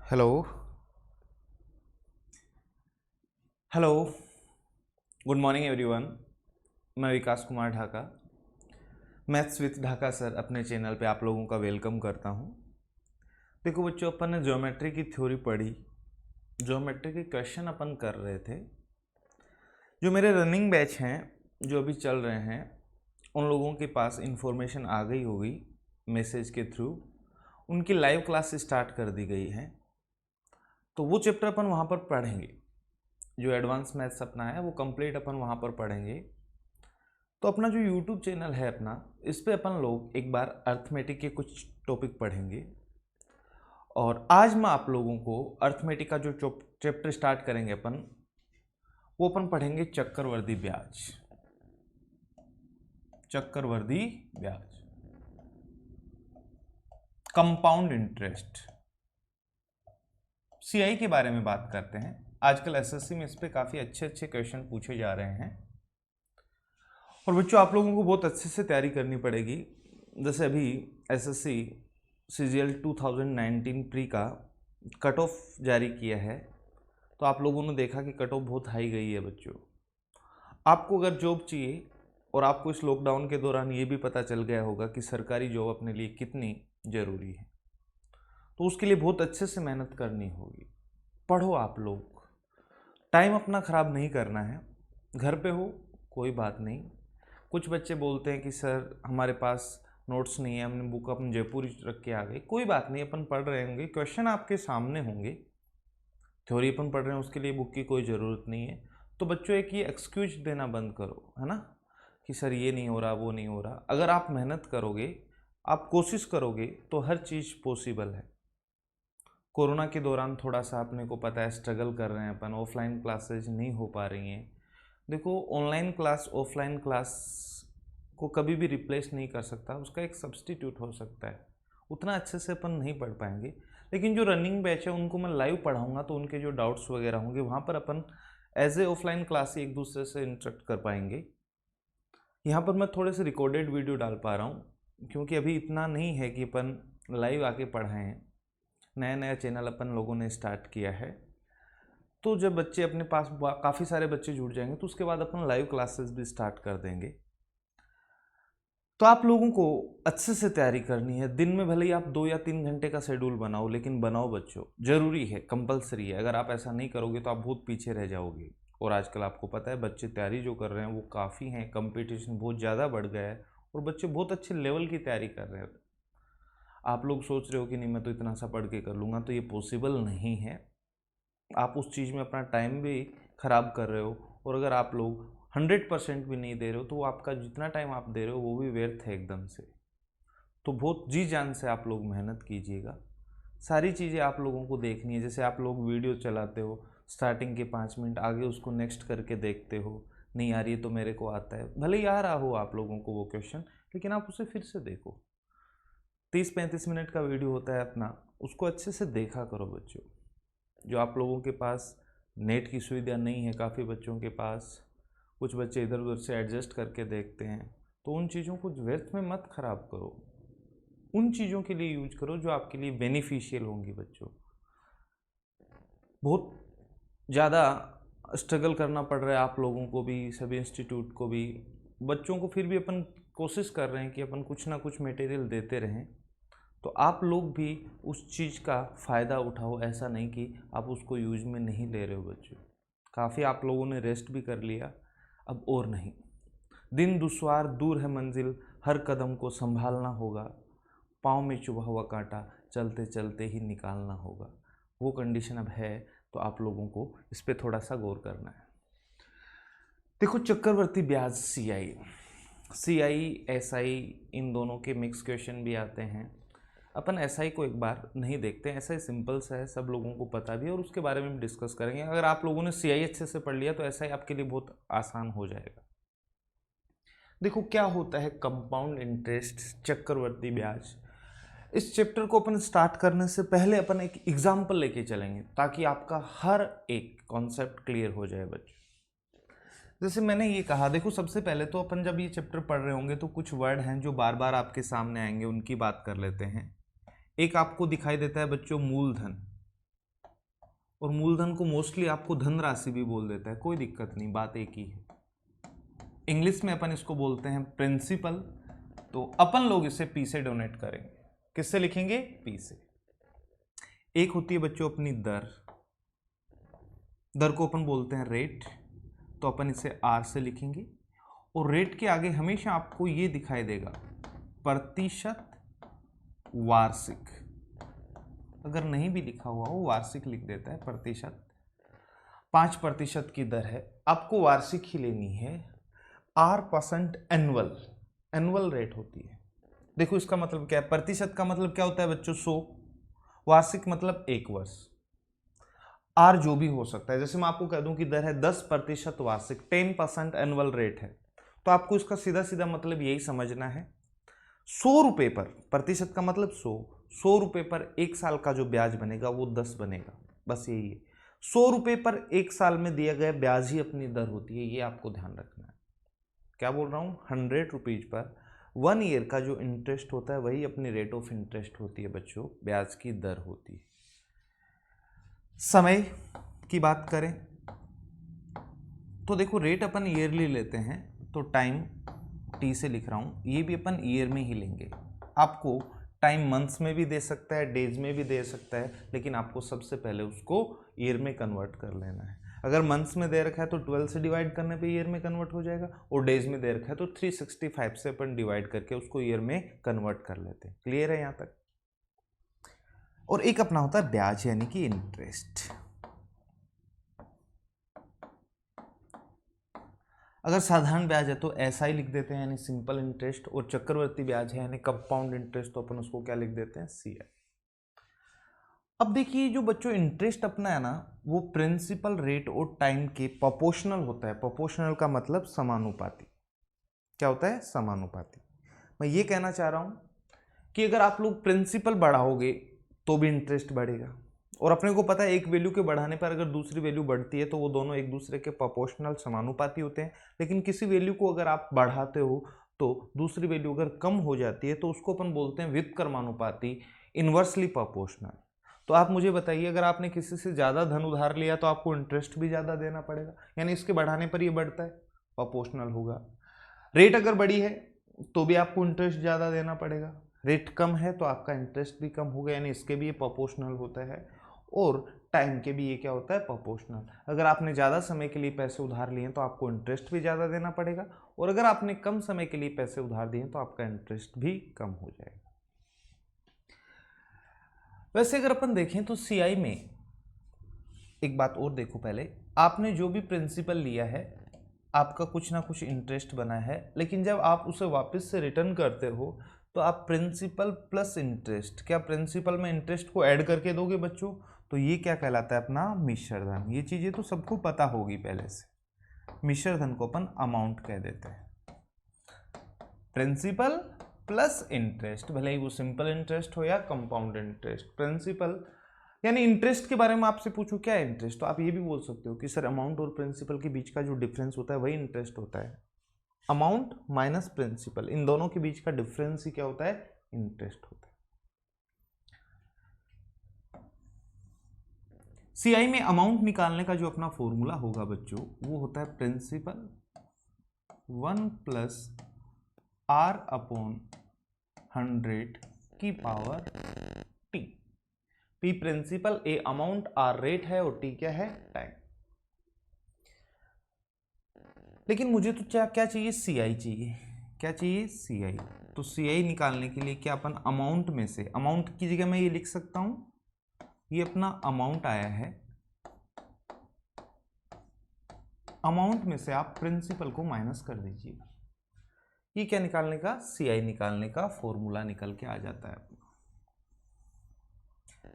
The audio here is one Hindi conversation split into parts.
Hello hello good morning everyone. मैं Vikas Kumar Dhaka, maths with Dhaka sir अपने चैनल पे आप लोगों का वेलकम करता हूँ। देखो बच्चों, अपन ने ज्योमेट्री की थ्योरी पढ़ी, ज्योमेट्री के क्वेश्चन अपन कर रहे थे। जो मेरे रनिंग बैच हैं जो अभी चल रहे हैं, उन लोगों के पास इंफॉर्मेशन आ गई होगी मैसेज के थ्रू, उनकी लाइव क्लास स्टार्ट कर दी गई है। तो वो चैप्टर अपन वहाँ पर पढ़ेंगे, जो एडवांस मैथ्स अपना है वो कंप्लीट अपन वहाँ पर पढ़ेंगे। तो अपना जो यूट्यूब चैनल है अपना, इस पे अपन लोग एक बार अर्थमेटिक के कुछ टॉपिक पढ़ेंगे। और आज मैं आप लोगों को अर्थमेटिक का जो चैप्टर स्टार्ट करेंगे अपन, वो अपन पढ़ेंगे चक्रवर्ती ब्याज। चक्रवर्ती ब्याज, कंपाउंड इंटरेस्ट, सीआई के बारे में बात करते हैं। आजकल एसएससी में इस पे काफ़ी अच्छे अच्छे क्वेश्चन पूछे जा रहे हैं और बच्चों आप लोगों को बहुत अच्छे से तैयारी करनी पड़ेगी। जैसे अभी एसएससी सीजीएल 2019 प्री का कट ऑफ जारी किया है, तो आप लोगों ने देखा कि कट ऑफ बहुत हाई गई है बच्चों। आपको अगर जॉब चाहिए और आपको इस लॉकडाउन के दौरान ये भी पता चल गया होगा कि सरकारी जॉब अपने लिए कितनी ज़रूरी है, तो उसके लिए बहुत अच्छे से मेहनत करनी होगी। पढ़ो आप लोग, टाइम अपना ख़राब नहीं करना है। घर पे हो कोई बात नहीं। कुछ बच्चे बोलते हैं कि सर हमारे पास नोट्स नहीं है, हमने बुक अपन जयपुर ही रख के आ गए। कोई बात नहीं, अपन पढ़ रहे होंगे, क्वेश्चन आपके सामने होंगे। थ्योरी अपन पढ़ रहे हैं, उसके लिए बुक की कोई ज़रूरत नहीं है। तो बच्चों एक ये एक्सक्यूज देना बंद करो, है ना, कि सर ये नहीं हो रहा वो नहीं हो रहा। अगर आप मेहनत करोगे, आप कोशिश करोगे, तो हर चीज़ पॉसिबल है। कोरोना के दौरान थोड़ा सा अपने को पता है स्ट्रगल कर रहे हैं अपन, ऑफलाइन क्लासेज नहीं हो पा रही हैं। देखो, ऑनलाइन क्लास ऑफलाइन क्लास को कभी भी रिप्लेस नहीं कर सकता, उसका एक सब्स्टिट्यूट हो सकता है। उतना अच्छे से अपन नहीं पढ़ पाएंगे, लेकिन जो रनिंग बैच है उनको मैं लाइव पढ़ाऊँगा, तो उनके जो डाउट्स वगैरह होंगे वहाँ पर अपन एज ए ऑफलाइन क्लास ही एक दूसरे से इंटरेक्ट कर पाएंगे। यहाँ पर मैं थोड़े से रिकॉर्डेड वीडियो डाल पा रहा हूँ, क्योंकि अभी इतना नहीं है कि अपन लाइव आके पढ़ाएँ। नया नया चैनल अपन लोगों ने स्टार्ट किया है, तो जब बच्चे अपने पास काफ़ी सारे बच्चे जुड़ जाएंगे, तो उसके बाद अपन लाइव क्लासेस भी स्टार्ट कर देंगे। तो आप लोगों को अच्छे से तैयारी करनी है। दिन में भले ही आप 2 या 3 घंटे का शेड्यूल बनाओ, लेकिन बनाओ बच्चों, ज़रूरी है, कंपलसरी है। अगर आप ऐसा नहीं करोगे तो आप बहुत पीछे रह जाओगे। और आजकल आपको पता है बच्चे तैयारी जो कर रहे हैं वो काफ़ी हैं, कंपटीशन बहुत ज़्यादा बढ़ गया है और बच्चे बहुत अच्छे लेवल की तैयारी कर रहे हैं। आप लोग सोच रहे हो कि नहीं मैं तो इतना सा पढ़ के कर लूँगा, तो ये पॉसिबल नहीं है। आप उस चीज़ में अपना टाइम भी ख़राब कर रहे हो, और अगर आप लोग 100% भी नहीं दे रहे हो, तो वो आपका जितना टाइम आप दे रहे हो वो भी व्यर्थ है एकदम से। तो बहुत जी जान से आप लोग मेहनत कीजिएगा। सारी चीज़ें आप लोगों को देखनी है। जैसे आप लोग वीडियो चलाते हो, स्टार्टिंग के 5 मिनट आगे उसको नेक्स्ट करके देखते हो, नहीं यार ये तो मेरे को आता है, भले ही आ रहा हो आप लोगों को वो क्वेश्चन, लेकिन आप उसे फिर से देखो। 30-35 मिनट का वीडियो होता है अपना, उसको अच्छे से देखा करो बच्चों। जो आप लोगों के पास नेट की सुविधा नहीं है, काफ़ी बच्चों के पास, कुछ बच्चे इधर उधर से एडजस्ट करके देखते हैं, तो उन चीज़ों को व्यर्थ में मत ख़राब करो। उन चीज़ों के लिए यूज करो जो आपके लिए बेनिफिशियल होंगी बच्चों। बहुत ज़्यादा स्ट्रगल करना पड़ रहा है आप लोगों को भी, सभी इंस्टीट्यूट को भी, बच्चों को, फिर भी अपन कोशिश कर रहे हैं कि अपन कुछ ना कुछ मटेरियल देते रहें। तो आप लोग भी उस चीज़ का फ़ायदा उठाओ, ऐसा नहीं कि आप उसको यूज में नहीं ले रहे हो बच्चों। काफ़ी आप लोगों ने रेस्ट भी कर लिया, अब और नहीं। दिन दुश्वार दूर है मंजिल, हर कदम को संभालना होगा, पाँव में चुभा हुआ कांटा चलते चलते ही निकालना होगा। वो कंडीशन अब है, तो आप लोगों को इस पर थोड़ा सा गौर करना है। देखो, चक्रवर्ती ब्याज सीआई एसआई इन दोनों के मिक्स क्वेश्चन भी आते हैं। अपन एसआई को एक बार नहीं देखते हैं, एसआई सिंपल सा है, सब लोगों को पता भी है, और उसके बारे में भी डिस्कस करेंगे। अगर आप लोगों ने सीआई अच्छे से पढ़ लिया तो एसआई आपके लिए बहुत आसान हो जाएगा। देखो क्या होता है कंपाउंड इंटरेस्ट, चक्रवर्ती ब्याज। इस चैप्टर को अपन स्टार्ट करने से पहले अपन एक एग्जाम्पल लेके चलेंगे, ताकि आपका हर एक कॉन्सेप्ट क्लियर हो जाए बच्चों। जैसे मैंने ये कहा, देखो सबसे पहले तो अपन जब ये चैप्टर पढ़ रहे होंगे तो कुछ वर्ड हैं जो बार बार आपके सामने आएंगे, उनकी बात कर लेते हैं। एक आपको दिखाई देता है बच्चों मूलधन, और मूलधन को मोस्टली आपको धनराशि भी बोल देता है, कोई दिक्कत नहीं, बात एक ही है। इंग्लिश में अपन इसको बोलते हैं प्रिंसिपल, तो अपन लोग इसे पी से डोनेट करेंगे। किससे लिखेंगे? पी से। एक होती है बच्चों अपनी दर, दर को अपन बोलते हैं रेट, तो अपन इसे आर से लिखेंगे। और रेट के आगे हमेशा आपको ये दिखाई देगा प्रतिशत वार्षिक, अगर नहीं भी लिखा हुआ हो वार्षिक लिख देता है प्रतिशत। 5% की दर है, आपको वार्षिक ही लेनी है। R% एनुअल, एनुअल रेट होती है। देखो इसका मतलब क्या है, प्रतिशत का मतलब क्या होता है बच्चों? 100, वार्षिक मतलब 1 वर्ष। आर जो भी हो सकता है, जैसे मैं आपको कह दूं कि दर है 10% वार्षिक, 10% एनुअल रेट है, तो आपको इसका सीधा सीधा मतलब यही समझना है 100 रुपये पर, प्रतिशत का मतलब 100 रुपये पर 1 साल का जो ब्याज बनेगा वो 10 बनेगा, बस यही है। 100 रुपये पर 1 साल में दिया गया ब्याज ही अपनी दर होती है, ये आपको ध्यान रखना है। क्या बोल रहा हूँ? 100 रुपीज पर 1 ईयर का जो इंटरेस्ट होता है वही अपनी रेट ऑफ इंटरेस्ट होती है बच्चों, ब्याज की दर होती है। समय की बात करें तो देखो रेट अपन ईयरली लेते हैं, तो टाइम टी से लिख रहा हूँ, ये भी अपन ईयर में ही लेंगे। आपको टाइम मंथ्स में भी दे सकता है, डेज में भी दे सकता है, लेकिन आपको सबसे पहले उसको ईयर में कन्वर्ट कर लेना है। अगर मंथ्स में दे रखा है तो 12 से डिवाइड करने पे ईयर में कन्वर्ट हो जाएगा, और डेज में दे रखा है तो 365 से अपन डिवाइड करके उसको ईयर में कन्वर्ट कर लेते हैं। क्लियर है यहाँ तक? और एक अपना होता है ब्याज यानी कि इंटरेस्ट। अगर साधारण ब्याज है तो ऐसा ही लिख देते हैं यानी सिंपल इंटरेस्ट, और चक्रवर्ती ब्याज है यानी कंपाउंड इंटरेस्ट, तो अपन उसको क्या लिख देते हैं? CI। अब देखिए जो बच्चों इंटरेस्ट अपना है ना, वो प्रिंसिपल रेट और टाइम के प्रोपोर्शनल होता है। प्रोपोर्शनल का मतलब समानुपाती। क्या होता है? समानुपाती। मैं ये कहना चाह रहा हूँ कि अगर आप लोग प्रिंसिपल बढ़ाओगे तो भी इंटरेस्ट बढ़ेगा, और अपने को पता है एक वैल्यू के बढ़ाने पर अगर दूसरी वैल्यू बढ़ती है तो वो दोनों एक दूसरे के प्रोपोर्शनल समानुपाती होते हैं। लेकिन किसी वैल्यू को अगर आप बढ़ाते हो तो दूसरी वैल्यू अगर कम हो जाती है तो उसको अपन बोलते हैं व्युत्क्रमानुपाती, इन्वर्सली प्रोपोर्शनल। तो आप मुझे बताइए, अगर आपने किसी से ज़्यादा धन उधार लिया तो आपको इंटरेस्ट भी ज़्यादा देना पड़ेगा, यानी इसके बढ़ाने पर ये बढ़ता है, प्रोपोर्शनल होगा। रेट अगर बड़ी है तो भी आपको इंटरेस्ट ज़्यादा देना पड़ेगा, रेट कम है तो आपका इंटरेस्ट भी कम होगा, यानी इसके भी ये प्रोपोर्शनल होता है। और टाइम के भी ये क्या होता है? प्रोपोर्शनल। अगर आपने ज़्यादा समय के लिए पैसे उधार लिए तो आपको इंटरेस्ट भी ज़्यादा देना पड़ेगा, और अगर आपने कम समय के लिए पैसे उधार दिए तो आपका इंटरेस्ट भी कम हो जाएगा। वैसे अगर अपन देखें तो CI में एक बात और देखो, पहले आपने जो भी प्रिंसिपल लिया है आपका कुछ ना कुछ इंटरेस्ट बना है, लेकिन जब आप उसे वापस से रिटर्न करते हो तो आप प्रिंसिपल प्लस इंटरेस्ट, क्या प्रिंसिपल में इंटरेस्ट को ऐड करके दोगे बच्चों? तो ये क्या कहलाता है? अपना मिश्र धन। ये चीज़ें तो सबको पता होगी पहले से। मिश्र धन को अपन अमाउंट कह देते हैं। प्रिंसिपल प्लस इंटरेस्ट, भले ही वो सिंपल इंटरेस्ट हो या कंपाउंड इंटरेस्ट। प्रिंसिपल यानी इंटरेस्ट के बारे में आपसे पूछो क्या है इंटरेस्ट, तो आप ये भी बोल सकते हो कि सर अमाउंट और प्रिंसिपल के बीच का जो डिफरेंस होता है वही इंटरेस्ट होता है। अमाउंट माइनस प्रिंसिपल, इन दोनों के बीच का डिफरेंस ही क्या होता है? इंटरेस्ट होता है। CI में अमाउंट निकालने का जो अपना फॉर्मूला होगा बच्चों, वो होता है प्रिंसिपल 1 प्लस R/100 की power T। P principal, A amount, R rate है, और T क्या है? टाइम। लेकिन मुझे तो क्या चाहिए? CI चाहिए। क्या चाहिए? CI। तो CI निकालने के लिए क्या अपन अमाउंट में से, अमाउंट की जगह मैं ये लिख सकता हूं, ये अपना अमाउंट आया है, अमाउंट में से आप प्रिंसिपल को माइनस कर दीजिएगा। ये क्या निकालने का? CI निकालने का फॉर्मूला निकल के आ जाता है अपना।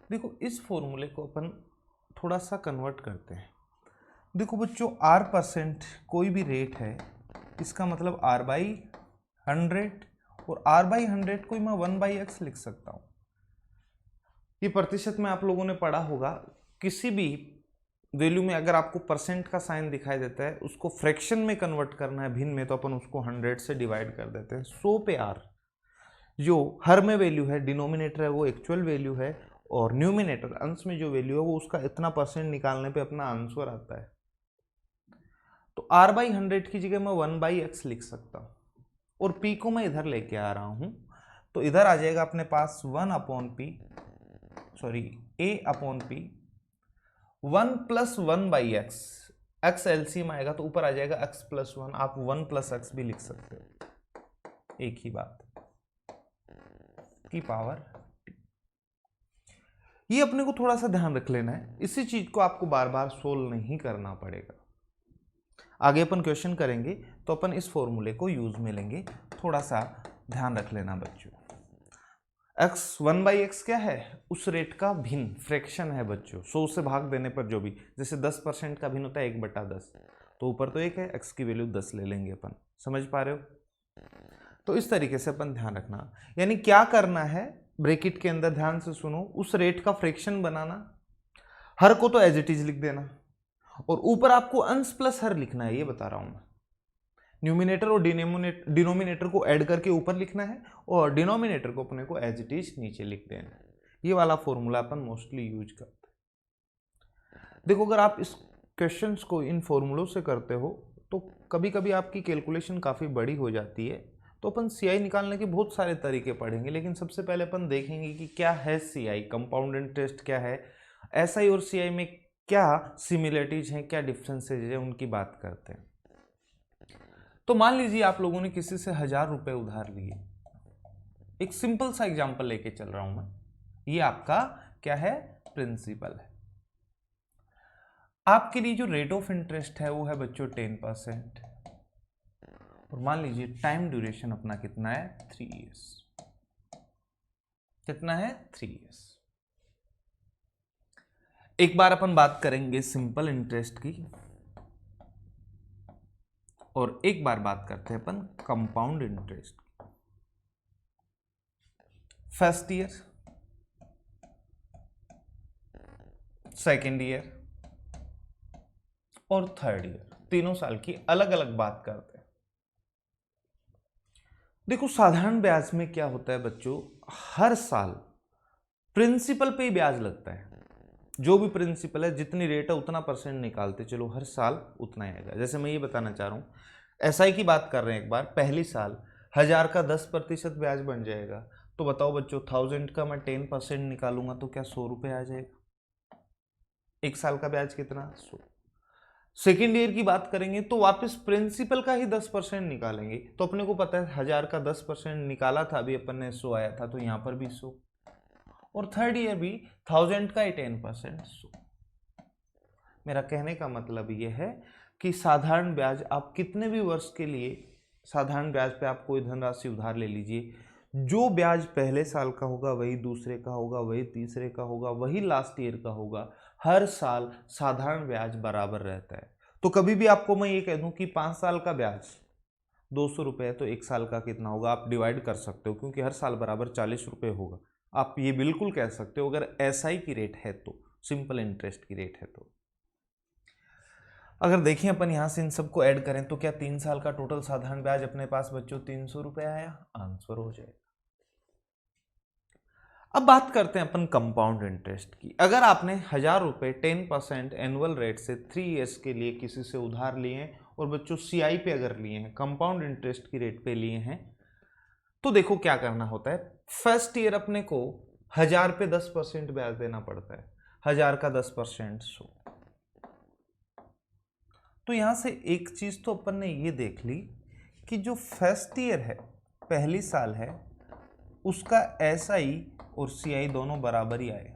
देखो इस फॉर्मूले को अपन थोड़ा सा कन्वर्ट करते हैं। देखो बच्चों R% कोई भी रेट है, इसका मतलब R/100, और R/100 को मैं 1/x लिख सकता हूँ। ये प्रतिशत में आप लोगों ने पढ़ा होगा, किसी भी वैल्यू में अगर आपको परसेंट का साइन दिखाई देता है उसको फ्रैक्शन में कन्वर्ट करना है, भिन्न में, तो अपन उसको 100 से डिवाइड कर देते हैं। 100 पे R जो हर में वैल्यू है, डिनोमिनेटर है वो एक्चुअल वैल्यू है, और न्यूमिनेटर अंश में जो वैल्यू है वो उसका इतना परसेंट निकालने पे अपना आंसर आता है। तो r/100 की जगह मैं 1/x लिख सकता हूँ और p को मैं इधर लेके आ रहा हूँ, तो इधर आ जाएगा अपने पास a/p 1 + 1/x, x एलसीएम आएगा तो ऊपर आ जाएगा x + 1, आप 1 + x भी लिख सकते हो, एक ही बात की पावर t। ये अपने को थोड़ा सा ध्यान रख लेना है, इसी चीज को आपको बार बार सोल्व नहीं करना पड़ेगा। आगे अपन क्वेश्चन करेंगे तो अपन इस फॉर्मूले को यूज में लेंगे, थोड़ा सा ध्यान रख लेना बच्चों। x 1/x क्या है, उस रेट का भिन्न फ्रैक्शन है बच्चों, 100 से भाग देने पर जो भी, जैसे 10% का भिन्न होता है 1/10, तो ऊपर तो 1 है, x की वैल्यू 10 ले लेंगे अपन, समझ पा रहे हो। तो इस तरीके से अपन ध्यान रखना, यानी क्या करना है ब्रैकेट के अंदर, ध्यान से सुनो, उस रेट का फ्रैक्शन बनाना, हर को तो एज इट इज लिख देना और ऊपर आपको अंश प्लस हर लिखना है, ये बता रहा हूं मैं। न्यूमिनेटर और डिनोमिनेटर को ऐड करके ऊपर लिखना है और डिनोमिनेटर को अपने को एज इट इज नीचे लिख देना है। ये वाला फॉर्मूला अपन मोस्टली यूज करते हैं। देखो अगर आप इस क्वेश्चंस को इन फॉर्मूलों से करते हो तो कभी कभी आपकी कैलकुलेशन काफ़ी बड़ी हो जाती है, तो अपन सीआई निकालने के बहुत सारे तरीके पढ़ेंगे, लेकिन सबसे पहले अपन देखेंगे कि क्या है सीआई, कंपाउंड इंटरेस्ट क्या है, एसआई और सीआई में क्या सिमिलरिटीज हैं, क्या डिफरेंसेज हैं, उनकी बात करते हैं। तो मान लीजिए आप लोगों ने किसी से 1000 रुपए उधार लिए, एक सिंपल सा एग्जांपल लेके चल रहा हूं मैं, ये आपका क्या है, प्रिंसिपल है। आपके लिए जो रेट ऑफ इंटरेस्ट है वो है बच्चों 10%, और मान लीजिए टाइम ड्यूरेशन अपना कितना है, 3 इयर्स। कितना है, 3 इयर्स। एक बार अपन बात करेंगे सिंपल इंटरेस्ट की और एक बार बात करते हैं अपन कंपाउंड इंटरेस्ट की। फर्स्ट ईयर, सेकेंड ईयर और थर्ड ईयर, तीनों साल की अलग अलग बात करते हैं। देखो साधारण ब्याज में क्या होता है बच्चों, हर साल प्रिंसिपल पे ही ब्याज लगता है, जो भी प्रिंसिपल है जितनी रेट है उतना परसेंट निकालते चलो, हर साल उतना ही आएगा। जैसे मैं ये बताना चाह रहा हूँ, एसआई की बात कर रहे हैं, एक बार पहली साल 1000 का 10% ब्याज बन जाएगा, तो बताओ बच्चों 1000 का मैं 10% निकालूंगा तो क्या 100 रुपये आ जाएगा, एक साल का ब्याज कितना, 100। सेकेंड ईयर की बात करेंगे तो वापस प्रिंसिपल का ही 10% निकालेंगे, तो अपने को पता है 1000 का 10% निकाला था, अभी अपन ने 100 आया था, तो यहाँ पर भी 100, और थर्ड ईयर भी 1000 का ही 10%, 100। मेरा कहने का मतलब ये है कि साधारण ब्याज आप कितने भी वर्ष के लिए साधारण ब्याज पे आप कोई धनराशि उधार ले लीजिए, जो ब्याज पहले साल का होगा वही दूसरे का होगा, वही तीसरे का होगा, वही लास्ट ईयर का होगा, हर साल साधारण ब्याज बराबर रहता है। तो कभी भी आपको मैं ये कह दूं कि 5 साल का ब्याज 200 रुपये है तो एक साल का कितना होगा, आप डिवाइड कर सकते हो, क्योंकि हर साल बराबर 40 रुपये होगा। आप ये बिल्कुल कह सकते हो अगर एसआई की रेट है तो, सिंपल इंटरेस्ट की रेट है तो। अगर देखें अपन यहां से इन सबको ऐड करें तो क्या 3 साल का टोटल साधारण ब्याज अपने पास बच्चों 300 रुपये आया, आंसर हो जाएगा। अब बात करते हैं अपन कंपाउंड इंटरेस्ट की। अगर आपने 1000 रुपये 10% एनुअल रेट से 3 इयर्स के लिए किसी से उधार लिए हैं और बच्चों सीआई पे अगर लिए हैं, कंपाउंड इंटरेस्ट की रेट पे लिए हैं, तो देखो क्या करना होता है। फर्स्ट ईयर अपने को 1000 पे 10% ब्याज देना पड़ता है, 1000 का 10% 100। तो यहां से एक चीज तो अपन ने ये देख ली कि जो फर्स्ट ईयर है, पहली साल है, उसका एसआई और सीआई दोनों बराबर ही आए।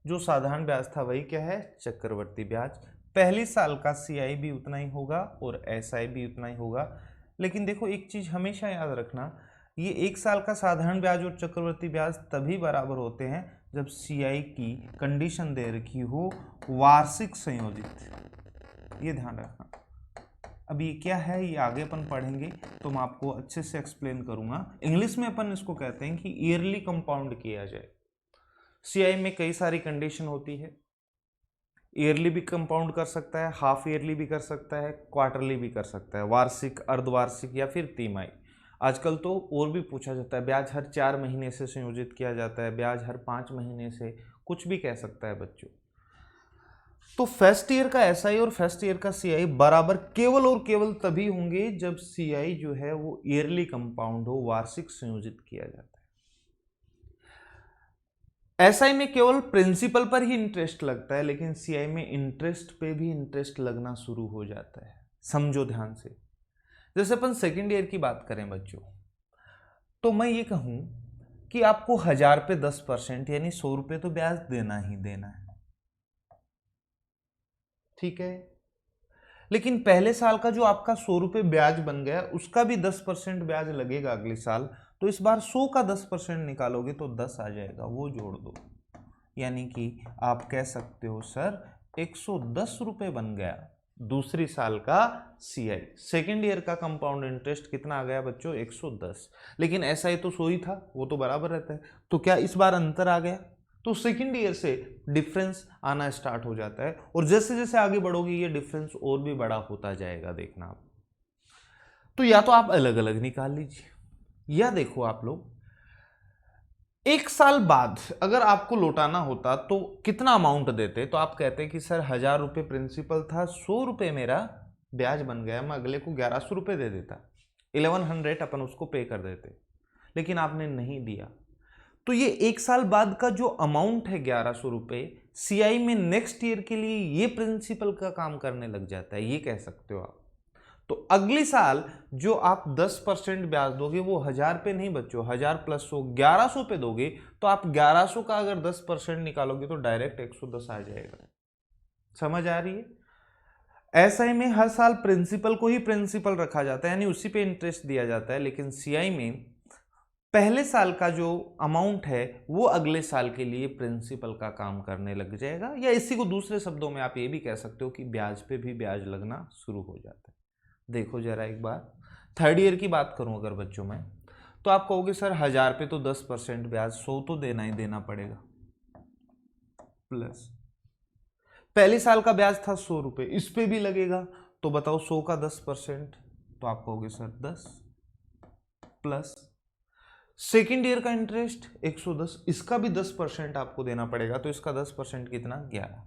जो साधारण ब्याज था वही क्या है, चक्रवर्ती ब्याज। पहली साल का सीआई भी उतना ही होगा और एसआई भी उतना ही होगा। लेकिन देखो एक चीज हमेशा याद रखना, ये एक साल का साधारण ब्याज और चक्रवर्ती ब्याज तभी बराबर होते हैं जब सीआई की कंडीशन दे रखी हो वार्षिक संयोजित, ये ध्यान रखना। अब ये क्या है ये आगे अपन पढ़ेंगे तो मैं आपको अच्छे से एक्सप्लेन करूंगा। इंग्लिश में अपन इसको कहते हैं कि ईयरली कंपाउंड किया जाए। सीआई में कई सारी कंडीशन होती है, ईयरली भी कंपाउंड कर सकता है, हाफ ईयरली भी कर सकता है, क्वार्टरली भी कर सकता है, वार्षिक, अर्धवार्षिक या फिर तिमाही। आजकल तो और भी पूछा जाता है, ब्याज हर 4 महीने से संयोजित किया जाता है, ब्याज हर 5 महीने से, कुछ भी कह सकता है बच्चों। तो फर्स्ट ईयर का एसआई और फर्स्ट ईयर का सीआई बराबर केवल और केवल तभी होंगे जब सीआई जो है वो ईयरली कंपाउंड हो, वार्षिक संयोजित किया जाता है। एसआई में केवल प्रिंसिपल पर ही इंटरेस्ट लगता है, लेकिन सीआई में इंटरेस्ट पे भी इंटरेस्ट लगना शुरू हो जाता है। समझो ध्यान से, जैसे अपन सेकेंड ईयर की बात करें बच्चों, तो मैं ये कहूं कि आपको 1000 पे 10% यानी 100 रुपये तो ब्याज देना ही देना है, ठीक है। लेकिन पहले साल का जो आपका 100 रुपये ब्याज बन गया उसका भी 10% ब्याज लगेगा अगले साल, तो इस बार 100 का 10% निकालोगे तो 10 आ जाएगा, वो जोड़ दो। यानी कि आप कह सकते हो सर 110 रुपये बन गया दूसरी साल का सीआई। सेकेंड ईयर का कंपाउंड इंटरेस्ट कितना आ गया बच्चों? 110। लेकिन ऐसा ही तो 100 ही था, वो तो बराबर रहता है। तो क्या इस बार अंतर आ गया? तो सेकेंड ईयर से डिफरेंस आना स्टार्ट हो जाता है, और जैसे जैसे आगे बढ़ोगे ये डिफरेंस और भी बड़ा होता जाएगा, देखना आप। तो या तो आप अलग अलग निकाल लीजिए, या देखो आप लोग, एक साल बाद अगर आपको लौटाना होता तो कितना अमाउंट देते? तो आप कहते कि सर 1000 रुपये प्रिंसिपल था, 100 रुपये मेरा ब्याज बन गया, मैं अगले को 1100 रुपये दे देता, 1100 अपन उसको पे कर देते, लेकिन आपने नहीं दिया। तो ये एक साल बाद का जो अमाउंट है 1100 रुपये, सीआई में नेक्स्ट ईयर के लिए ये प्रिंसिपल का काम करने लग जाता है, ये कह सकते हो आप। तो अगले साल जो आप 10% ब्याज दोगे वो 1000 पे नहीं बच्चों, 1000 प्लस 100 1100 पे दोगे, तो आप 1100 का अगर 10% निकालोगे तो डायरेक्ट 110 आ जाएगा। समझ आ रही है? एसआई में हर साल प्रिंसिपल को ही प्रिंसिपल रखा जाता है, यानी उसी पे इंटरेस्ट दिया जाता है, लेकिन सीआई में पहले साल का जो अमाउंट है वो अगले साल के लिए प्रिंसिपल का काम करने लग जाएगा, या इसी को दूसरे शब्दों में आप ये भी कह सकते हो कि ब्याज पे भी ब्याज लगना शुरू हो जाता है। देखो जरा एक बार, थर्ड ईयर की बात करूं अगर बच्चों में, तो आप कहोगे सर 1000 पे तो 10% ब्याज, 100 तो देना ही देना पड़ेगा, प्लस पहले साल का ब्याज था 100 रुपये, इस पे भी लगेगा, तो बताओ 100 का 10%, तो आप कहोगे सर 10, प्लस सेकेंड ईयर का इंटरेस्ट 110, इसका भी 10% आपको देना पड़ेगा, तो इसका 10% कितना? 11।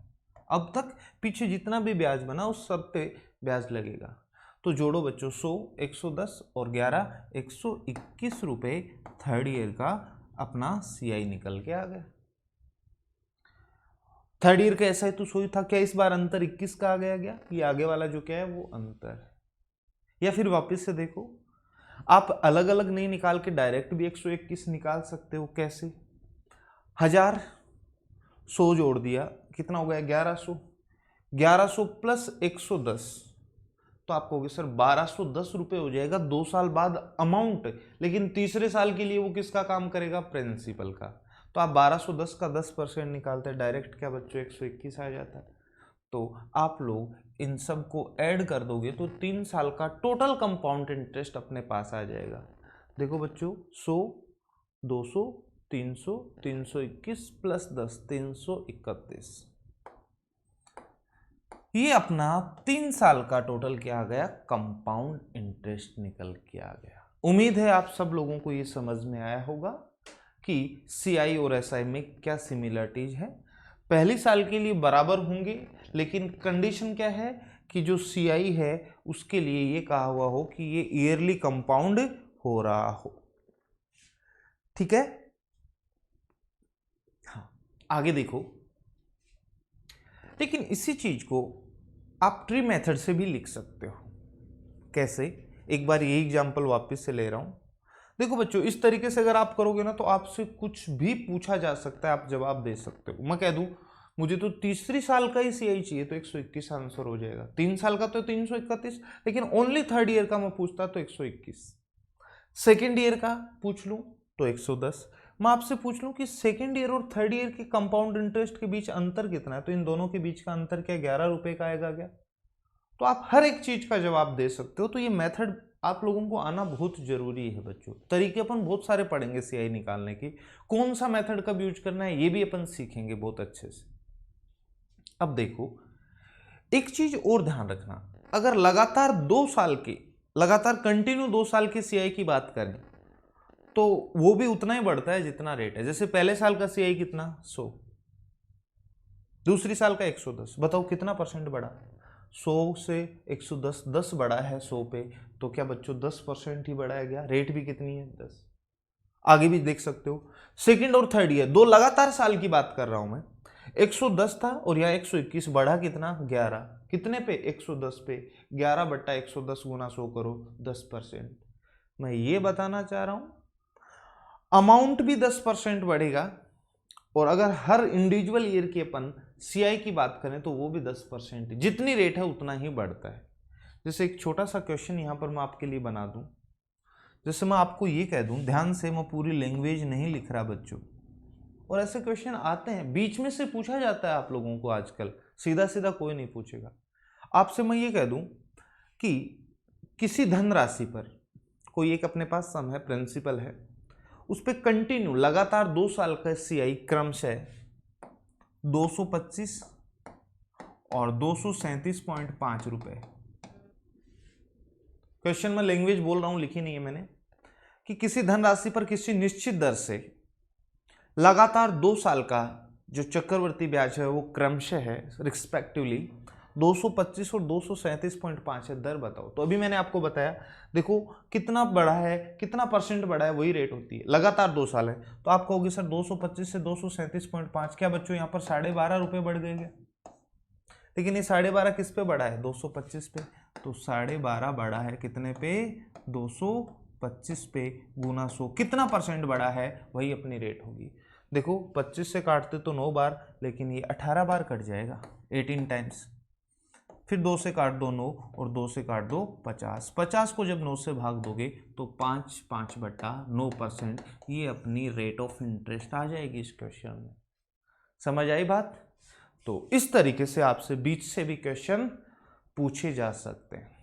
अब तक पीछे जितना भी ब्याज बना उस सब पे ब्याज लगेगा। तो जोड़ो बच्चों, 100, 110 और 11, 121 रुपये थर्ड ईयर का अपना सीआई निकल के आ गया। थर्ड ईयर का ऐसा है तो 100 ही था, क्या इस बार अंतर 21 का आ गया? ये आगे वाला जो क्या है वो अंतर है। या फिर वापस से देखो, आप अलग अलग नहीं निकाल के डायरेक्ट भी 121 निकाल सकते हो। कैसे? 1000 100 जोड़ दिया, कितना हो गया? 1100, 1100 प्लस 110, तो आप कहोगे सर 1210 रुपये हो जाएगा 2 साल बाद अमाउंट, लेकिन तीसरे साल के लिए वो किसका काम करेगा? प्रिंसिपल का। तो आप 1210 का 10% निकालते हैं, डायरेक्ट क्या बच्चों 121 आ जाता है। तो आप लोग इन सब को ऐड कर दोगे तो 3 साल का टोटल कंपाउंड इंटरेस्ट अपने पास आ जाएगा। देखो बच्चों, 100, 200, 300, 321 प्लस 10, 331, ये अपना 3 साल का टोटल क्या आ गया? कंपाउंड इंटरेस्ट निकल के आ गया। उम्मीद है आप सब लोगों को ये समझ में आया होगा कि सीआई और एसआई में क्या सिमिलरिटीज है। पहले साल के लिए बराबर होंगे, लेकिन कंडीशन क्या है कि जो सीआई है उसके लिए ये कहा हुआ हो कि ये ईयरली कंपाउंड हो रहा हो, ठीक है। हाँ, आगे देखो, लेकिन इसी चीज को आप ट्री मेथड से भी लिख सकते हो। कैसे? एक बार ये एग्जांपल वापस से ले रहा हूं। देखो बच्चों, इस तरीके से अगर आप करोगे ना तो आपसे कुछ भी पूछा जा सकता है, आप जवाब दे सकते हो। मैं कह दूं मुझे तो तीसरी साल का ही सीआई चाहिए, तो 121 आंसर हो जाएगा। 3 साल का तो 331, लेकिन ओनली थर्ड ईयर का मैं पूछता तो 121। सेकेंड ईयर का पूछ लूं तो 110। मैं आपसे पूछ लूं कि सेकेंड ईयर और थर्ड ईयर के कंपाउंड इंटरेस्ट के बीच अंतर कितना है, तो इन दोनों के बीच का अंतर क्या? 11 रुपए का आएगा क्या? तो आप हर एक चीज का जवाब दे सकते हो। तो ये मेथड आप लोगों को आना बहुत जरूरी है बच्चों। तरीके अपन बहुत सारे पढ़ेंगे सीआई निकालने की, कौन सा मेथड कब यूज करना है ये भी अपन सीखेंगे बहुत अच्छे से। अब देखो, एक चीज और ध्यान रखना, अगर लगातार 2 साल के लगातार कंटिन्यू 2 साल की सीआई की बात करें तो वो भी उतना ही बढ़ता है जितना रेट है। जैसे पहले साल का सीआई कितना 100, दूसरी साल का 110, बताओ कितना परसेंट बढ़ा? 100 से 110, 10 बढ़ा है 100 पे, तो क्या बच्चों 10% ही बढ़ाया गया? रेट भी कितनी है 10। आगे भी देख सकते हो, सेकंड और थर्ड ईयर 2 लगातार साल की बात कर रहा हूं मैं। 110 था और यहाँ 121, बढ़ा कितना 11, कितने पे 110 पे, 11 बट्टा 110 गुना 100 करो 10%। मैं ये बताना चाह रहा हूं अमाउंट भी 10% बढ़ेगा, और अगर हर इंडिविजुअल ईयर की अपन सीआई की बात करें तो वो भी 10%, जितनी रेट है उतना ही बढ़ता है। जैसे एक छोटा सा क्वेश्चन यहाँ पर मैं आपके लिए बना दूं, जैसे मैं आपको ये कह दूं, ध्यान से, मैं पूरी लैंग्वेज नहीं लिख रहा बच्चों, और ऐसे क्वेश्चन आते हैं बीच में से पूछा जाता है आप लोगों को आजकल, सीधा सीधा कोई नहीं पूछेगा आपसे। मैं ये कह दूं कि किसी धनराशि पर कोई एक अपने पास सम है, प्रिंसिपल है, उस पर कंटिन्यू लगातार 2 साल का सीआई क्रमशः 225 और 237.5 रुपए। क्वेश्चन में लैंग्वेज बोल रहा हूं, लिखी नहीं है मैंने, कि किसी धनराशि पर किसी निश्चित दर से लगातार 2 साल का जो चक्रवर्ती ब्याज है वो क्रमशः है रिस्पेक्टिवली 225 और 237.5 है। दर बताओ। तो अभी मैंने आपको बताया, देखो कितना बढ़ा है, कितना परसेंट बढ़ा है, वही रेट होती है। लगातार 2 साल है तो आप कहोगे सर 225 से 237.5, क्या बच्चों यहाँ पर 12.5 रुपये बढ़ गए क्या? लेकिन ये 12.5 किस पे बढ़ा है? 225 पे। तो 12.5 बढ़ा है कितने पे? 225 पे गुना 100, कितना परसेंट बढ़ा है, वही अपनी रेट होगी। देखो 25 से काटते तो 9 बार, लेकिन ये 18 बार कट जाएगा, 18 टाइम्स। फिर 2 से काट दो 9 और 2 से काट दो 50, 50 को जब 9 से भाग दोगे तो 5/9%, ये अपनी रेट ऑफ इंटरेस्ट आ जाएगी इस क्वेश्चन में। समझ आई बात? तो इस तरीके से आपसे बीच से भी क्वेश्चन पूछे जा सकते हैं।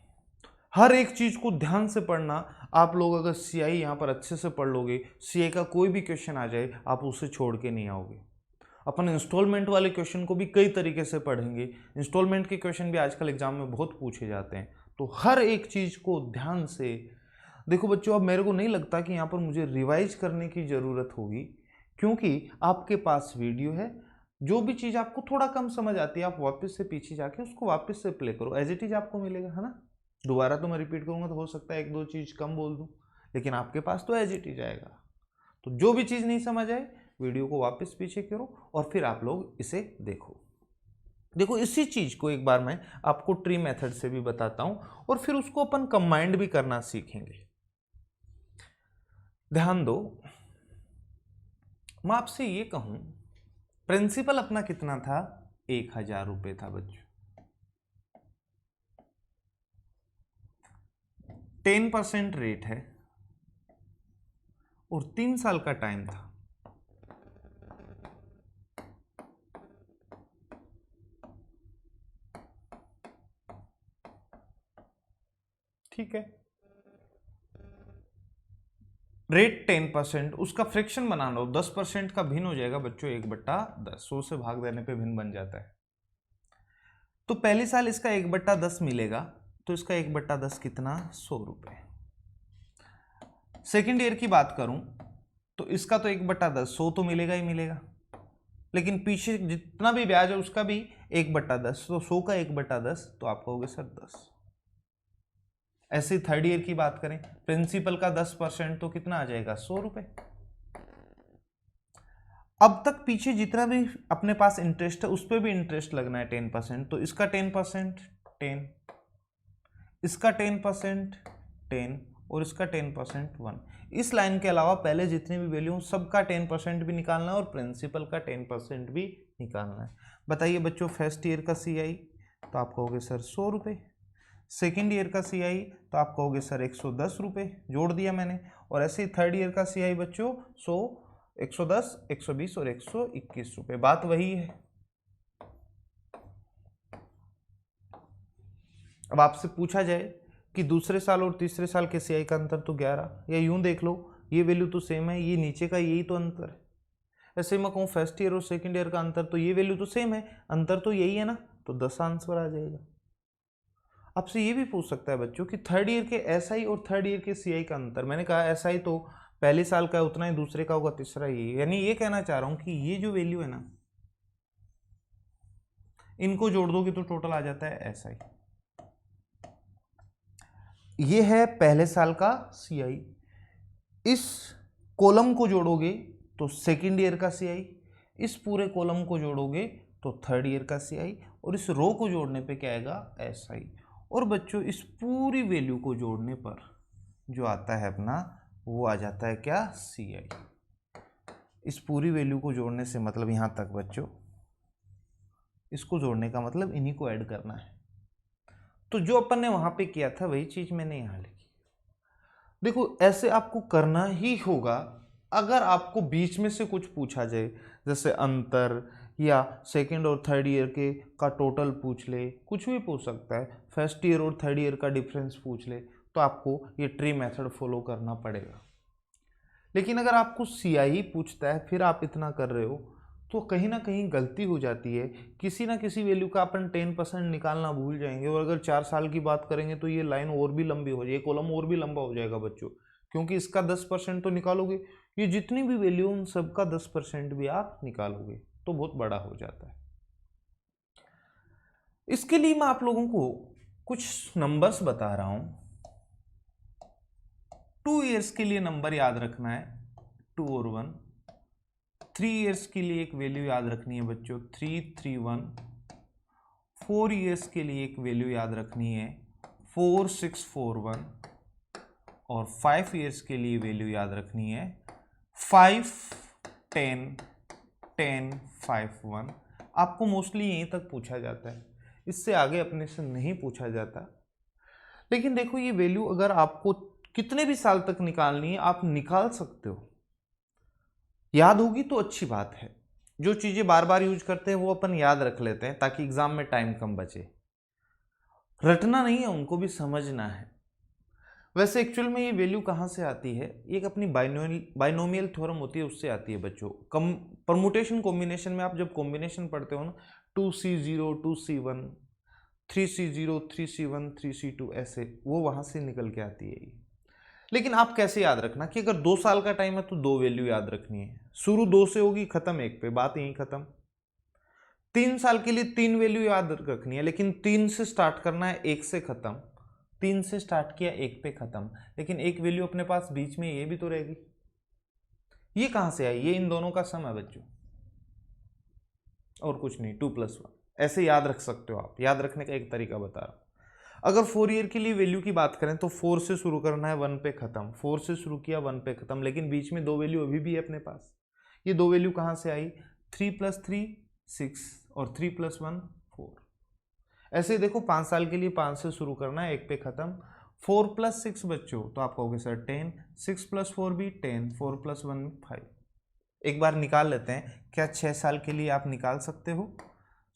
हर एक चीज को ध्यान से पढ़ना। आप लोग अगर सीआई यहां पर अच्छे से पढ़ लोगे, सीआई का कोई भी क्वेश्चन आ जाए आप उसे छोड़ के नहीं आओगे। अपन इंस्टॉलमेंट वाले क्वेश्चन को भी कई तरीके से पढ़ेंगे। इंस्टॉलमेंट के क्वेश्चन भी आजकल एग्जाम में बहुत पूछे जाते हैं। तो हर एक चीज को ध्यान से देखो बच्चों। अब मेरे को नहीं लगता कि यहाँ पर मुझे रिवाइज करने की जरूरत होगी, क्योंकि आपके पास वीडियो है। जो भी चीज आपको थोड़ा कम समझ आती है आप वापस से पीछे जाके उसको वापस से प्ले करो, एज इट इज आपको मिलेगा, है ना। दोबारा तो मैं रिपीट करूंगा तो हो सकता है 1-2 चीज कम बोल दूं, लेकिन आपके पास तो एज इट इज आएगा। तो जो भी चीज नहीं समझ आए वीडियो को वापस पीछे करो और फिर आप लोग इसे देखो। देखो इसी चीज को एक बार मैं आपको ट्री मेथड से भी बताता हूं और फिर उसको अपन कंबाइंड भी करना सीखेंगे। ध्यान दो, मैं आपसे ये कहूं, प्रिंसिपल अपना कितना था? 1000 रुपये था बच्चों। 10% रेट है और 3 साल का टाइम था। ठीक है, रेट 10%, उसका फ्रैक्शन बना लो, 10% का भिन्न हो जाएगा बच्चों 1/10, 100 से भाग देने पे भिन्न बन जाता है। तो पहले साल इसका 1/10 मिलेगा, तो इसका 1/10 कितना? 100 रुपये। सेकेंड ईयर की बात करूं तो इसका तो 1/10 100 तो मिलेगा ही मिलेगा, लेकिन पीछे जितना भी ब्याज है उसका भी 1/10, तो 100 का 1/10 तो आप कहोगे सर 10। ऐसे थर्ड ईयर की बात करें, प्रिंसिपल का 10% तो कितना आ जाएगा? 100 रुपए। अब तक पीछे जितना भी अपने पास इंटरेस्ट है उस पर भी इंटरेस्ट लगना है 10%, तो इसका 10% 10, इसका 10% 10 और इसका 10% 1। इस लाइन के अलावा पहले जितनी भी वैल्यू सबका 10% भी निकालना है और प्रिंसिपल का 10% भी निकालना है। बताइए बच्चों, फर्स्ट ईयर का सीआई तो आप कहोगे सर 100 रुपये, सेकेंड ईयर का सीआई तो आप कहोगे सर 110 रुपये, जोड़ दिया मैंने। और ऐसे ही थर्ड ईयर का सीआई बच्चों 100, 110, 120 और 121 रुपये। बात वही है। अब आपसे पूछा जाए कि दूसरे साल और तीसरे साल के सीआई का अंतर तो 11, या यूं देख लो ये वैल्यू तो सेम है, ये नीचे का यही तो अंतर है। ऐसे मैं कहूँ फर्स्ट ईयर और सेकेंड ईयर का अंतर तो ये वैल्यू तो सेम है, अंतर तो यही है ना, तो 10 आंसर आ जाएगा। आपसे ये भी पूछ सकता है बच्चों कि थर्ड ईयर के एसआई और थर्ड ईयर के सीआई का अंतर। मैंने कहा एसआई तो पहले साल का उतना ही दूसरे का होगा, तीसरा ही, यानी ये कहना चाह रहा हूं कि ये जो वैल्यू है ना, इनको जोड़ दोगे तो टोटल आ जाता है एसआई। ये है पहले साल का सीआई, इस कॉलम को जोड़ोगे तो सेकेंड ईयर का सीआई, इस पूरे कॉलम को जोड़ोगे तो थर्ड ईयर का सीआई, और इस रो को जोड़ने पे क्या आएगा एसआई। और बच्चों इस पूरी वैल्यू को जोड़ने पर जो आता है अपना वो आ जाता है क्या सीआई। इस पूरी वैल्यू को जोड़ने से मतलब यहां तक बच्चों, इसको जोड़ने का मतलब इन्हीं को ऐड करना है। तो जो अपन ने वहां पे किया था वही चीज मैंने यहां लिखी। देखो ऐसे आपको करना ही होगा। अगर आपको बीच में से कुछ पूछा जाए, जैसे अंतर या सेकंड और थर्ड ईयर के का टोटल पूछ ले, कुछ भी पूछ सकता है, फर्स्ट ईयर और थर्ड ईयर का डिफरेंस पूछ ले, तो आपको ये ट्री मेथड फॉलो करना पड़ेगा। लेकिन अगर आपको सीआई पूछता है फिर आप इतना कर रहे हो, तो कहीं ना कहीं गलती हो जाती है। किसी ना किसी वैल्यू का अपन 10% निकालना भूल जाएंगे, और अगर 4 साल की बात करेंगे तो ये लाइन और भी लंबी हो जाएगी, कॉलम और भी लंबा हो जाएगा बच्चों, क्योंकि इसका 10% तो निकालोगे, ये जितनी भी वैल्यू उन सबका 10% भी आप निकालोगे तो बहुत बड़ा हो जाता है। इसके लिए मैं आप लोगों को कुछ नंबर्स बता रहा हूं। 2 इयर्स के लिए नंबर याद रखना है 2 और 1। 3 इयर्स के लिए एक वैल्यू याद रखनी है बच्चों 331। 4 इयर्स के लिए एक वैल्यू याद रखनी है 4641। और 5 इयर्स के लिए वैल्यू याद रखनी है 5 10 10 5 1। आपको मोस्टली यहीं तक पूछा जाता है, इससे आगे अपने से नहीं पूछा जाता। लेकिन देखो ये वैल्यू अगर आपको कितने भी साल तक निकालनी है आप निकाल सकते हो, याद होगी तो अच्छी बात है। जो चीजें बार बार यूज करते हैं वो अपन याद रख लेते हैं ताकि एग्जाम में टाइम कम बचे। रटना नहीं है, उनको भी समझना है। वैसे एक्चुअल में ये वैल्यू कहाँ से आती है, एक अपनी बाइनोमियल थ्योरम होती है उससे आती है बच्चों। कम परमुटेशन कॉम्बिनेशन में आप जब कॉम्बिनेशन पढ़ते हो ना, 2C0 2C1 3C0 3C1 3C2 ऐसे, वो वहां से निकल के आती है ये। लेकिन आप कैसे याद रखना कि अगर 2 साल का टाइम है तो 2 वैल्यू याद रखनी है, शुरू 2 से होगी खत्म 1 पे, बात यहीं खत्म। 3 साल के लिए 3 वैल्यू याद रखनी है, लेकिन 3 से स्टार्ट करना है 1 से खत्म। 3 से स्टार्ट किया 1 पे खत्म, लेकिन एक वैल्यू अपने पास बीच में ये भी तो रहेगी। ये कहां से आई, ये इन दोनों का सम है बच्चों, और कुछ नहीं, 2 + 1। ऐसे याद रख सकते हो आप, याद रखने का एक तरीका बता रहा हूं। अगर 4 ईयर के लिए वैल्यू की बात करें तो 4 से शुरू करना है 1 पे खत्म, 4 से शुरू किया 1 पे खत्म, लेकिन बीच में 2 वैल्यू अभी भी है अपने पास। ये 2 वैल्यू कहां से आई, 3 + 3 6 और 3 + 1 4। ऐसे देखो 5 साल के लिए 5 से शुरू करना है 1 पे खत्म, 4 + 6 बच्चों तो आप कहोगे सर 10, 6 + 4 भी 10, 4 + 1 5। एक बार निकाल लेते हैं, क्या 6 साल के लिए आप निकाल सकते हो?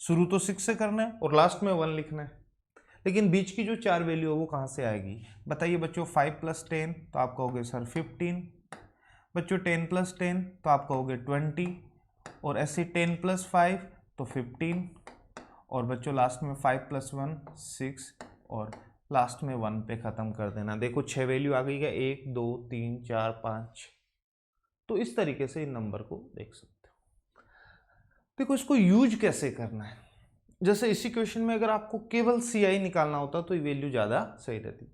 शुरू तो 6 से करना है और लास्ट में 1 लिखना है, लेकिन बीच की जो 4 वैल्यू है वो कहाँ से आएगी बताइए बच्चों। 5 + 10 तो आप कहोगे सर 15, बच्चों 10 + 10 तो आप कहोगे 20, और ऐसे 10 + 5 तो 15, और बच्चों लास्ट में 5 + 1 6, और लास्ट में 1 पे खत्म कर देना। देखो 6 वैल्यू आ गई है, 1 2 3 4 5। तो इस तरीके से इन नंबर को देख सकते हो। देखो इसको यूज कैसे करना है, जैसे इसी क्वेश्चन में अगर आपको केवल सीआई निकालना होता तो ये वैल्यू ज़्यादा सही रहती।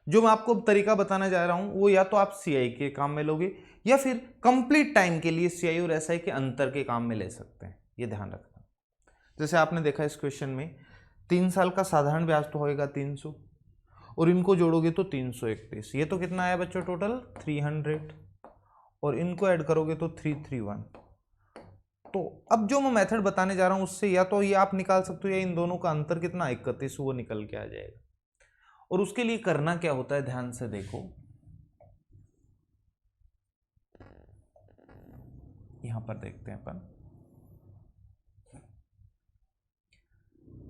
जो मैं आपको तरीका बताने जा रहा हूं वो या तो आप सीआई के काम में लोगे या फिर कंप्लीट टाइम के लिए सीआई और एसआई के अंतर के काम में ले सकते हैं, ये ध्यान रखना। जैसे आपने देखा इस क्वेश्चन में 3 साल का साधारण ब्याज तो होएगा 300, और इनको जोड़ोगे तो 331, ये तो कितना आया बच्चों टोटल 300, और इनको ऐड करोगे तो 331। तो अब जो मैं मेथड बताने जा रहा हूं उससे या तो ये आप निकाल सकते हो या इन दोनों का अंतर कितना 31 वो निकल के आ जाएगा। और उसके लिए करना क्या होता है ध्यान से देखो, यहां पर देखते हैं अपन।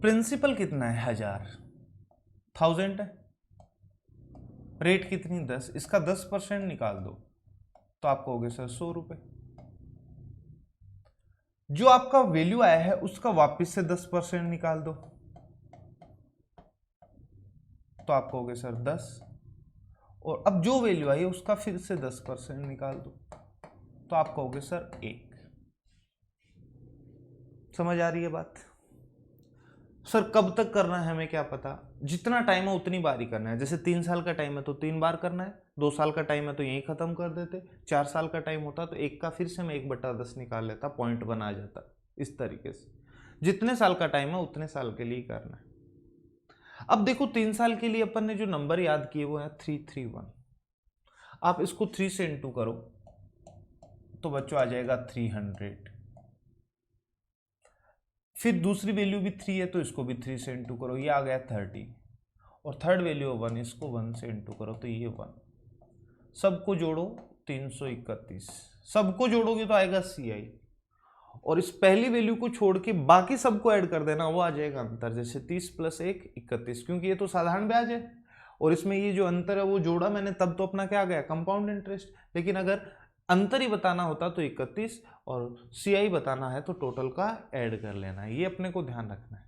प्रिंसिपल कितना है 1000 है, रेट कितनी 10, इसका 10% निकाल दो तो आप कहोगे सर 100 रुपए। जो आपका वैल्यू आया है उसका वापस से 10% निकाल दो, तो आप कहोगे सर 10, और अब जो वैल्यू आई उसका फिर से 10% निकाल दो तो आप कहोगे सर 1। समझ आ रही है बात? सर कब तक करना है हमें क्या पता, जितना टाइम है उतनी बार ही करना है। जैसे 3 साल का टाइम है तो 3 बार करना है, 2 साल का टाइम है तो यहीं खत्म कर देते, 4 साल का टाइम होता तो 1 का फिर से मैं 1/10 निकाल लेता, पॉइंट बना जाता। इस तरीके से जितने साल का टाइम है उतने साल के लिए करना है। अब देखो 3 साल के लिए अपन ने जो नंबर याद किए वो है 331। आप इसको 3 से इंटू करो तो बच्चों आ जाएगा 300। फिर दूसरी वैल्यू भी 3 है तो इसको भी 3 से इंटू करो, ये आ गया 30, और थर्ड वैल्यू 1, इसको 1 से इंटू करो तो ये 1। सबको जोड़ो 331, सबको जोड़ोगे तो आएगा CI, और इस पहली वैल्यू को छोड़ के बाकी सबको ऐड कर देना, वो आ जाएगा अंतर। जैसे 30 + 1 31, क्योंकि ये तो साधारण ब्याज है और इसमें ये जो अंतर है वो जोड़ा मैंने तब तो अपना क्या आ गया, कंपाउंड इंटरेस्ट। लेकिन अगर अंतर ही बताना होता तो 31, और CI बताना है तो टोटल का ऐड कर लेना है, ये अपने को ध्यान रखना है।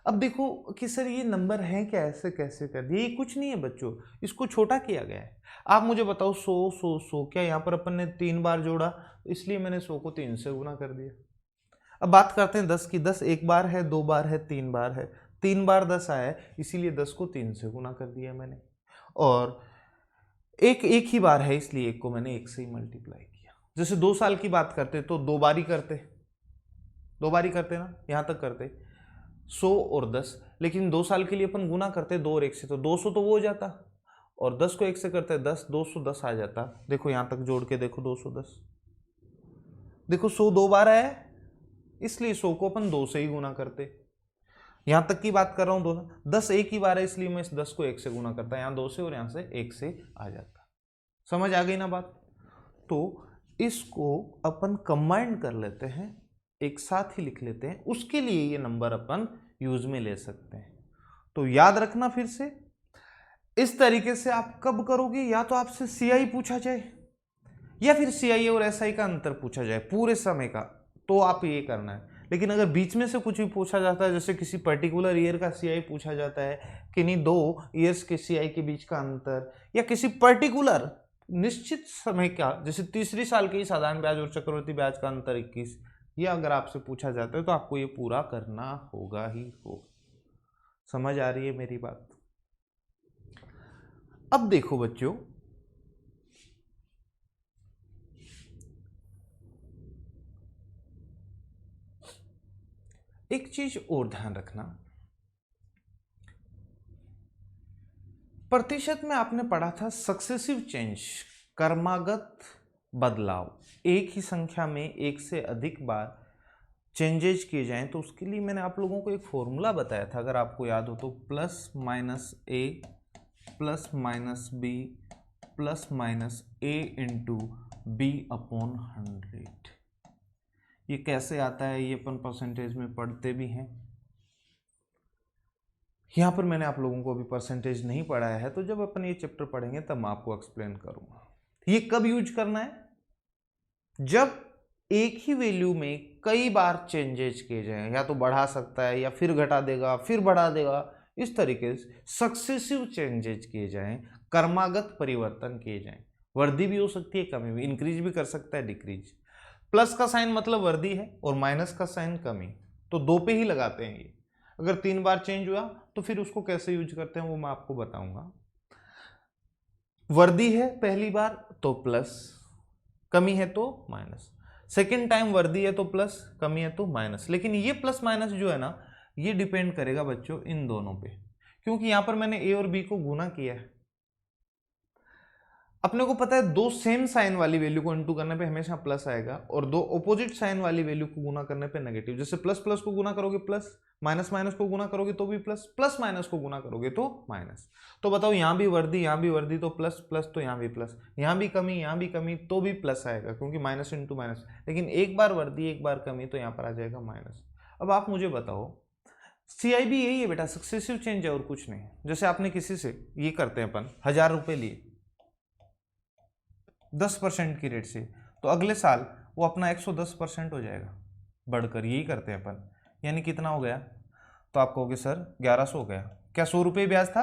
अब देखो कि सर ये नंबर है क्या, ऐसे कैसे कर दिए, ये कुछ नहीं है बच्चों, इसको छोटा किया गया है। आप मुझे बताओ 100 100 100, क्या यहाँ पर अपन ने 3 बार जोड़ा, इसलिए मैंने 100 को 3 से गुना कर दिया। अब बात करते हैं 10 की। 10 1 बार है, 2 बार है, 3 बार है। 3 बार 10 आया है, इसीलिए 10 को 3 से गुना कर दिया मैंने, और एक ही बार है इसलिए 1 को मैंने 1 से ही मल्टीप्लाई किया। जैसे 2 साल की बात करते तो 2 बार ही करते, 2 बार ही करते ना, यहाँ तक करते 100 और 10, लेकिन 2 साल के लिए अपन गुना करते 2 और 1 से, तो 200 तो वो हो जाता, और 10 को 1 से करते 10, 210 आ जाता। देखो यहाँ तक जोड़ के देखो 210, देखो 100 2 बार आया इसलिए 100 को अपन 2 से ही गुना करते। यहाँ तक की बात कर रहा हूँ 2, 10 एक ही बार है इसलिए मैं इस 10 को 1 से गुना करता, यहाँ 2 से और यहाँ से 1 से आ जाता। समझ आ गई ना बात? तो इसको अपन कंबाइन कर लेते हैं, एक साथ ही लिख लेते हैं, उसके लिए ये नंबर अपन यूज में ले सकते हैं। तो याद रखना फिर से, इस तरीके से आप कब करोगे, या तो आपसे CI पूछा जाए या फिर CI और SI का अंतर पूछा जाए पूरे समय का, तो आप ये करना है। लेकिन अगर बीच में से कुछ भी पूछा जाता है, जैसे किसी पर्टिकुलर ईयर का CI पूछा जाता है, किन्हीं 2 ईयर्स के CI के बीच का अंतर, या किसी पर्टिकुलर निश्चित समय का, जैसे तीसरी साल के ही साधारण ब्याज और चक्रवृद्धि ब्याज का अंतर 21, ये अगर आपसे पूछा जाता है तो आपको ये पूरा करना होगा ही होगा। समझ आ रही है मेरी बात? अब देखो बच्चों, एक चीज और ध्यान रखना, प्रतिशत में आपने पढ़ा था सक्सेसिव चेंज, क्रमागत बदलाव, एक ही संख्या में एक से अधिक बार चेंजेज किए जाएं तो उसके लिए मैंने आप लोगों को एक फॉर्मूला बताया था, अगर आपको याद हो तो, +-A +-B +-A × B/100। ये कैसे आता है, ये अपन परसेंटेज में पढ़ते भी हैं। यहाँ पर मैंने आप लोगों को अभी परसेंटेज नहीं पढ़ाया है, तो जब अपन ये चैप्टर पढ़ेंगे तब मैं आपको एक्सप्लेन करूंगा। ये कब यूज करना है, जब एक ही वैल्यू में कई बार चेंजेज किए जाएं, या तो बढ़ा सकता है या फिर घटा देगा फिर बढ़ा देगा, इस तरीके से सक्सेसिव चेंजेज किए जाएं, क्रमागत परिवर्तन किए जाएं। वर्दी भी हो सकती है, कमी भी, इंक्रीज भी कर सकता है, डिक्रीज। प्लस का साइन मतलब वर्दी है और माइनस का साइन कमी, तो 2 पे ही लगाते हैं ये। अगर 3 बार चेंज हुआ तो फिर उसको कैसे यूज करते हैं वो मैं आपको बताऊंगा। वर्दी है पहली बार तो प्लस, कमी है तो माइनस, सेकेंड टाइम वर्दी है तो प्लस, कमी है तो माइनस। लेकिन ये प्लस माइनस जो है ना, ये डिपेंड करेगा बच्चों इन दोनों पे, क्योंकि यहां पर मैंने A और B को गुना किया है। अपने को पता है 2 सेम साइन वाली वैल्यू को इनटू करने पे हमेशा प्लस आएगा, और 2 ऑपोजिट साइन वाली वैल्यू को गुना करने पे नेगेटिव। जैसे प्लस प्लस को गुना करोगे प्लस, माइनस माइनस को गुना करोगे तो भी प्लस, प्लस माइनस को गुना करोगे तो माइनस। तो बताओ यहाँ भी वर्दी तो प्लस प्लस, तो यहाँ भी प्लस, यहाँ भी कमी तो भी प्लस आएगा, क्योंकि माइनस इंटू माइनस। लेकिन एक बार वर्दी एक बार कमी तो यहाँ पर आ जाएगा माइनस। अब आप मुझे बताओ, CI भी यही है बेटा, सक्सेसिव चेंज है और कुछ नहीं। जैसे आपने किसी से, ये करते हैं अपन, 1000 रुपये लिए 10% की रेट से, तो अगले साल वो अपना 110% हो जाएगा बढ़कर, यही करते हैं अपन। यानी कितना हो गया, तो आप कहोगे सर 1100 हो गया, क्या 100 रुपये ब्याज था,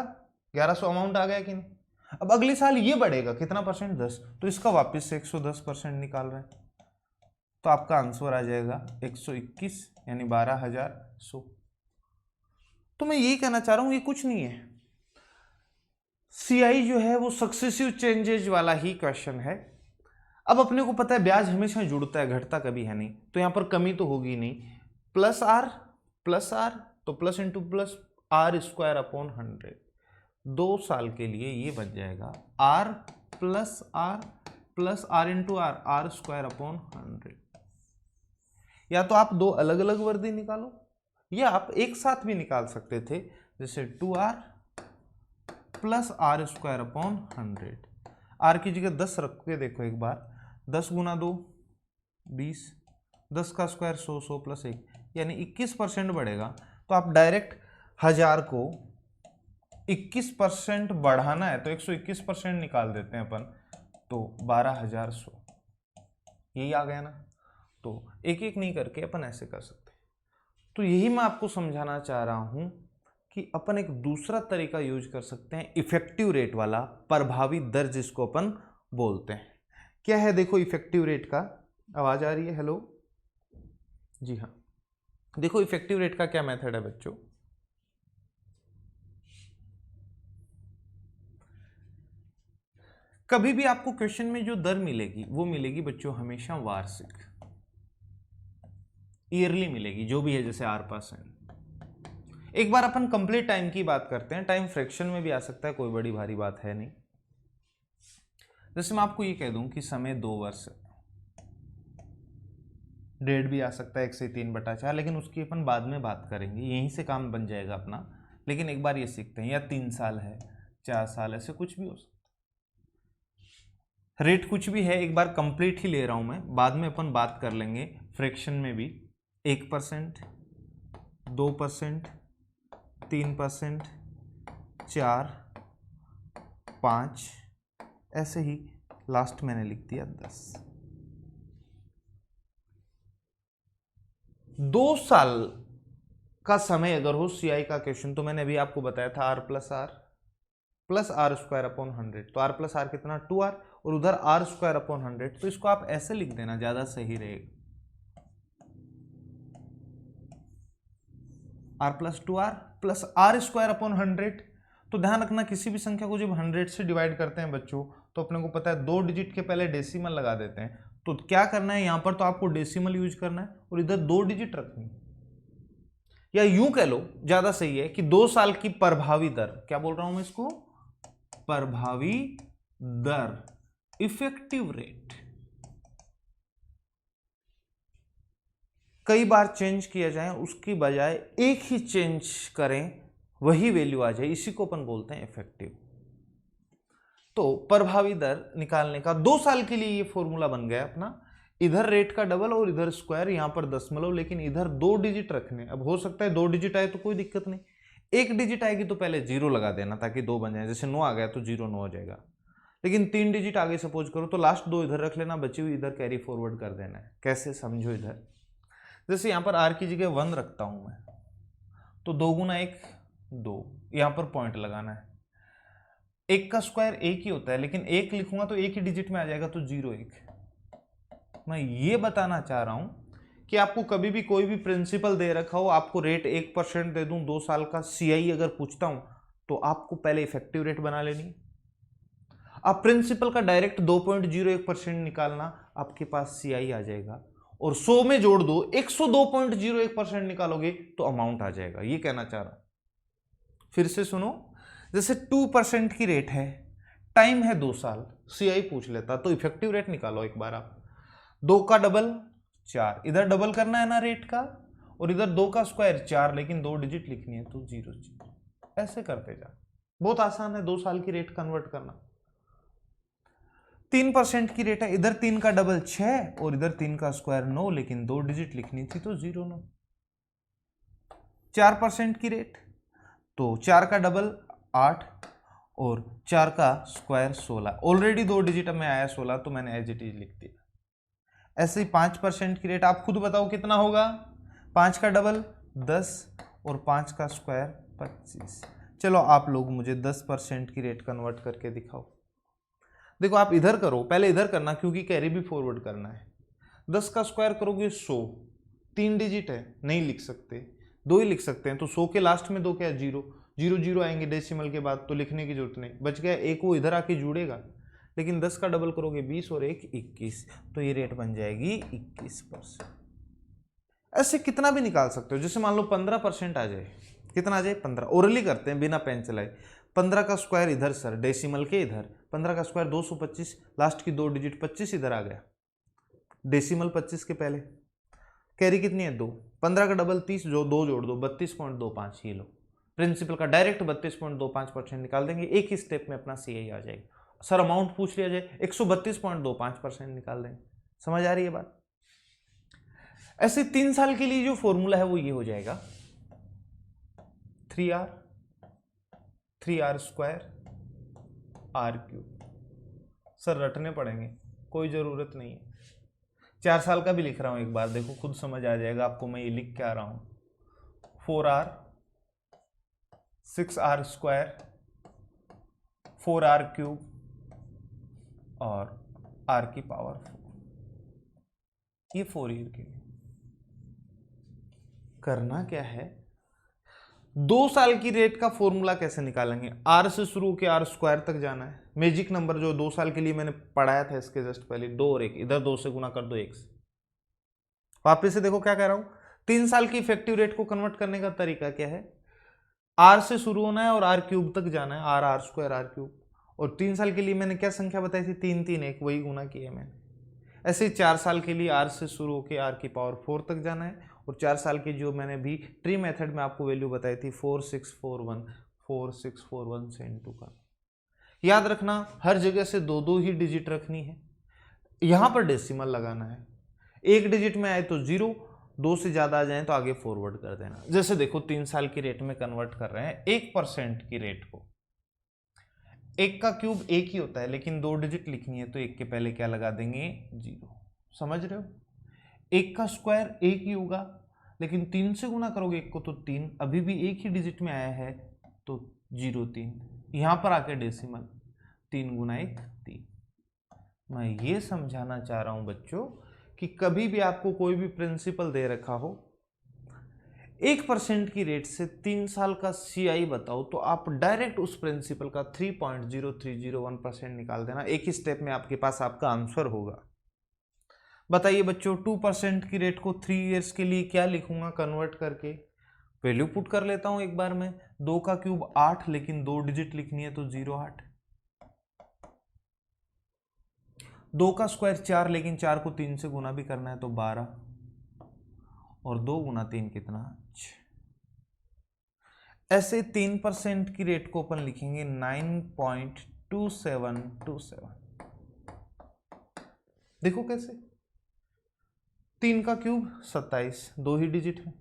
1100 अमाउंट आ गया कि नहीं। अब अगले साल ये बढ़ेगा कितना परसेंट, 10, तो इसका वापस से 110% निकाल रहे हैं, तो आपका आंसर आ जाएगा 121 यानी 12,100। तो मैं यही कहना चाह रहा हूं ये कुछ नहीं है, सीआई जो है वो सक्सेसिव चेंजेज वाला ही क्वेश्चन है। अब अपने को पता है ब्याज हमेशा जुड़ता है, घटता कभी है नहीं, तो यहां पर कमी तो होगी नहीं। प्लस आर तो plus into plus R square upon 100, 2 साल के लिए ये बन जाएगा R plus R into R square upon 100। या तो आप दो अलग अलग वर्दी निकालो या आप एक साथ भी निकाल सकते थे, जैसे 2r plus R square upon 100। R की जगह 10 रख के देखो एक बार, 10 गुना 2 20, 10 का स्क्वायर 100, 100 प्लस 1 यानी 21% बढ़ेगा। तो आप डायरेक्ट 1000 को 21% बढ़ाना है तो 121% निकाल देते हैं अपन, तो 12,100 यही आ गया ना। तो एक एक नहीं करके अपन ऐसे कर सकते। तो यही मैं आपको समझाना चाह रहा हूं कि अपन एक दूसरा तरीका यूज कर सकते हैं, इफेक्टिव रेट वाला, प्रभावी दर जिसको अपन बोलते हैं। क्या है देखो इफेक्टिव रेट का, आवाज आ रही है, हेलो जी हाँ। देखो इफेक्टिव रेट का क्या मेथड है बच्चों, कभी भी आपको क्वेश्चन में जो दर मिलेगी वो मिलेगी बच्चों हमेशा वार्षिक, ईयरली मिलेगी, जो भी है, जैसे R%। एक बार अपन कंप्लीट टाइम की बात करते हैं, टाइम फ्रैक्शन में भी आ सकता है, कोई बड़ी भारी बात है नहीं। जैसे मैं आपको ये कह दूं कि समय 2 वर्ष है, डेढ़ भी आ सकता है 1 से 3/4, लेकिन उसकी अपन बाद में बात करेंगे, यहीं से काम बन जाएगा अपना। लेकिन एक बार ये सीखते हैं, या 3 साल है, 4 साल, ऐसे कुछ भी हो सकता है। रेट कुछ भी है, एक बार कंप्लीट ही ले रहा हूं मैं, बाद में अपन बात कर लेंगे फ्रैक्शन में भी। 1%, 2%, 3%, 4, 5, ऐसे ही लास्ट मैंने लिख दिया 10। 2 साल का समय अगर हो सीआई का क्वेश्चन, तो मैंने अभी आपको बताया था R plus R square upon 100, तो R प्लस आर कितना 2R, और उधर R स्क्वायर अपॉन 100, तो इसको आप ऐसे लिख देना, ज्यादा सही रहेगा, R plus 2R plus R square upon 100। तो ध्यान रखना किसी भी संख्या को जब 100 से डिवाइड करते हैं बच्चों, तो अपने को पता है 2 डिजिट के पहले डेसिमल लगा देते हैं। तो क्या करना है, यहां पर तो आपको डेसिमल यूज करना है और इधर 2 डिजिट रखनी, या यूं कह लो ज्यादा सही है कि 2 साल की प्रभावी दर, क्या बोल रहा हूं मैं इसको, प्रभावी दर, इफेक्टिव रेट। कई बार चेंज किया जाए उसकी बजाय एक ही चेंज करें, वही वैल्यू आ जाए, इसी को अपन बोलते हैं इफेक्टिव। तो प्रभावी दर निकालने का 2 साल के लिए ये फॉर्मूला बन गया अपना, इधर रेट का डबल और इधर स्क्वायर, यहां पर दशमलव, लेकिन इधर 2 डिजिट रखने। अब हो सकता है 2 डिजिट आए तो कोई दिक्कत नहीं, 1 डिजिट आएगी तो पहले 0 लगा देना ताकि 2 बन जाए, जैसे 9 आ गया तो 0 9 हो जाएगा। लेकिन 3 डिजिट आगे सपोज करो तो लास्ट 2 इधर रख लेना, बची हुई इधर कैरी फॉरवर्ड कर देना है। कैसे समझो इधर, जैसे यहां पर R की जगह 1 रखता हूं मैं, तो 2 गुना 1 2, यहां पर पॉइंट लगाना है। 1 का स्क्वायर 1 ही होता है, लेकिन 1 लिखूंगा तो एक ही डिजिट में आ जाएगा, तो 0 1। मैं ये बताना चाह रहा हूं कि आपको कभी भी कोई भी प्रिंसिपल दे रखा हो, आपको रेट 1% दे दूं 2 साल का, सीआई अगर पूछता हूं तो आपको पहले इफेक्टिव रेट बना लेनी। आप प्रिंसिपल का डायरेक्ट 2.01% निकालना, आपके पास सीआई आ जाएगा, और 100 में जोड़ दो, 102.01% निकालोगे तो अमाउंट आ जाएगा। ये कहना चाह रहा हूं, फिर से सुनो। जैसे 2% की रेट है, टाइम है 2 साल, सीआई पूछ लेता, तो इफेक्टिव रेट निकालो एक बार आप। 2 का डबल 4, इधर डबल करना है ना रेट का, और इधर 2 का स्क्वायर 4, लेकिन 2 डिजिट लिखनी है तो 0 0, ऐसे करते जा। बहुत आसान है 2 साल की रेट कन्वर्ट करना। 3% की रेट है, इधर 3 का डबल 6 और इधर 3 का स्क्वायर 9, लेकिन 2 डिजिट लिखनी थी तो 0 9। 4% की रेट, तो 4 का डबल 8 और 4 का स्क्वायर 16, ऑलरेडी 2 डिजिट में आया 16, तो मैंने एज इट इज लिख दिया। ऐसे ही 5% की रेट, आप खुद बताओ कितना होगा, 5 का डबल 10 और 5 का स्क्वायर 25। चलो आप लोग मुझे 10% की रेट कन्वर्ट करके दिखाओ। देखो आप इधर करो, पहले इधर करना क्योंकि कैरी भी फॉरवर्ड करना है। 10 का स्क्वायर करोगे 100, 3 डिजिट है, नहीं लिख सकते, 2 ही लिख सकते हैं, तो 100 के लास्ट में 2 क्या है, 0, 0 0 आएंगे डेसिमल के बाद, तो लिखने की जरूरत नहीं, बच गया एक, वो इधर आके जुड़ेगा। लेकिन 10 का डबल करोगे 20 और 1 21, तो ये रेट बन जाएगी 21%। ऐसे कितना भी निकाल सकते हो, जैसे मान लो 15% आ जाए, कितना आ जाए 15, ओरली करते हैं बिना पेन चलाए। 15 का स्क्वायर इधर सर, डेसिमल के इधर, 15 का स्क्वायर 225, लास्ट की 2 डिजिट 25 इधर आ गया, डेसिमल 25 के पहले, कैरी कितनी है 2, 15 का डबल 30, जो 2 जोड़ दो 32.25, ये लो प्रिंसिपल का डायरेक्ट 32.25% निकाल देंगे, एक ही स्टेप में अपना CI आ जाएगा। सर अमाउंट पूछ लिया जाए 132.25% निकाल देंगे। समझ आ रही है बात? ऐसे 3 साल के लिए जो फॉर्मूला है वो ये हो जाएगा 3r स्क्वायर r³। सर रटने पड़ेंगे, कोई ज़रूरत नहीं है, 4 साल का भी लिख रहा हूँ एक बार, देखो खुद समझ आ जाएगा आपको मैं ये लिख के आ रहा हूँ। 4r 6r स्क्वायर 4r³ और r⁴ 4, ये 4 ईयर के लिए। करना क्या है, 2 साल की रेट का फॉर्मूला कैसे निकालेंगे, r से शुरू होकर r स्क्वायर तक जाना है, मैजिक नंबर जो 2 साल के लिए मैंने पढ़ाया था इसके जस्ट पहले, 2 और 1, इधर 2 से गुना कर दो 1 से। वापिस से देखो क्या कह रहा हूं, 3 साल की इफेक्टिव रेट को कन्वर्ट करने का तरीका क्या है, r से शुरू होना है और r³ तक जाना है, r स्क्वायर r³, और 3 साल के लिए मैंने क्या संख्या बताई थी, 3 3 1, वही गुना किया मैंने। ऐसे 4 साल के लिए r से शुरू होकर r⁴ तक जाना है, और 4 साल की जो मैंने भी ट्री मेथड में आपको वैल्यू बताई थी 4641 से इनटू का। याद रखना हर जगह से 2 ही डिजिट रखनी है, यहां पर डेसिमल लगाना है, 1 डिजिट में आए तो 0, 2 से ज्यादा आ जाए तो आगे फॉरवर्ड कर देना। जैसे देखो 3 साल की रेट में कन्वर्ट कर रहे हैं 1% की रेट को, 1 का क्यूब 1 ही होता है, लेकिन 2 डिजिट लिखनी है तो 1 के पहले क्या लगा देंगे 0, समझ रहे हो। 1 का स्क्वायर 1 ही होगा, लेकिन 3 से गुना करोगे 1 को तो 3, अभी भी 1 ही डिजिट में आया है तो 0 3, यहां पर आके डेसिमल 3 गुना 1 3। मैं ये समझाना चाह रहा हूं बच्चों कि कभी भी आपको कोई भी प्रिंसिपल दे रखा हो, 1% की रेट से 3 साल का CI बताओ, तो आप डायरेक्ट उस प्रिंसिपल का 3.0301% निकाल देना, एक ही स्टेप में आपके पास आपका आंसर होगा। बताइए बच्चों 2% की रेट को 3 इयर्स के लिए क्या लिखूंगा कन्वर्ट करके, वैल्यू पुट कर लेता हूं एक बार में, 2 का क्यूब 8, लेकिन 2 डिजिट लिखनी है तो 0 8, 2 का स्क्वायर 4, लेकिन 4 को 3 से गुना भी करना है तो 12, और 2 गुना 3 कितना 6। ऐसे 3% की रेट को अपन लिखेंगे 9.2727। देखो कैसे, 3 का क्यूब 27, 2 ही डिजिट है,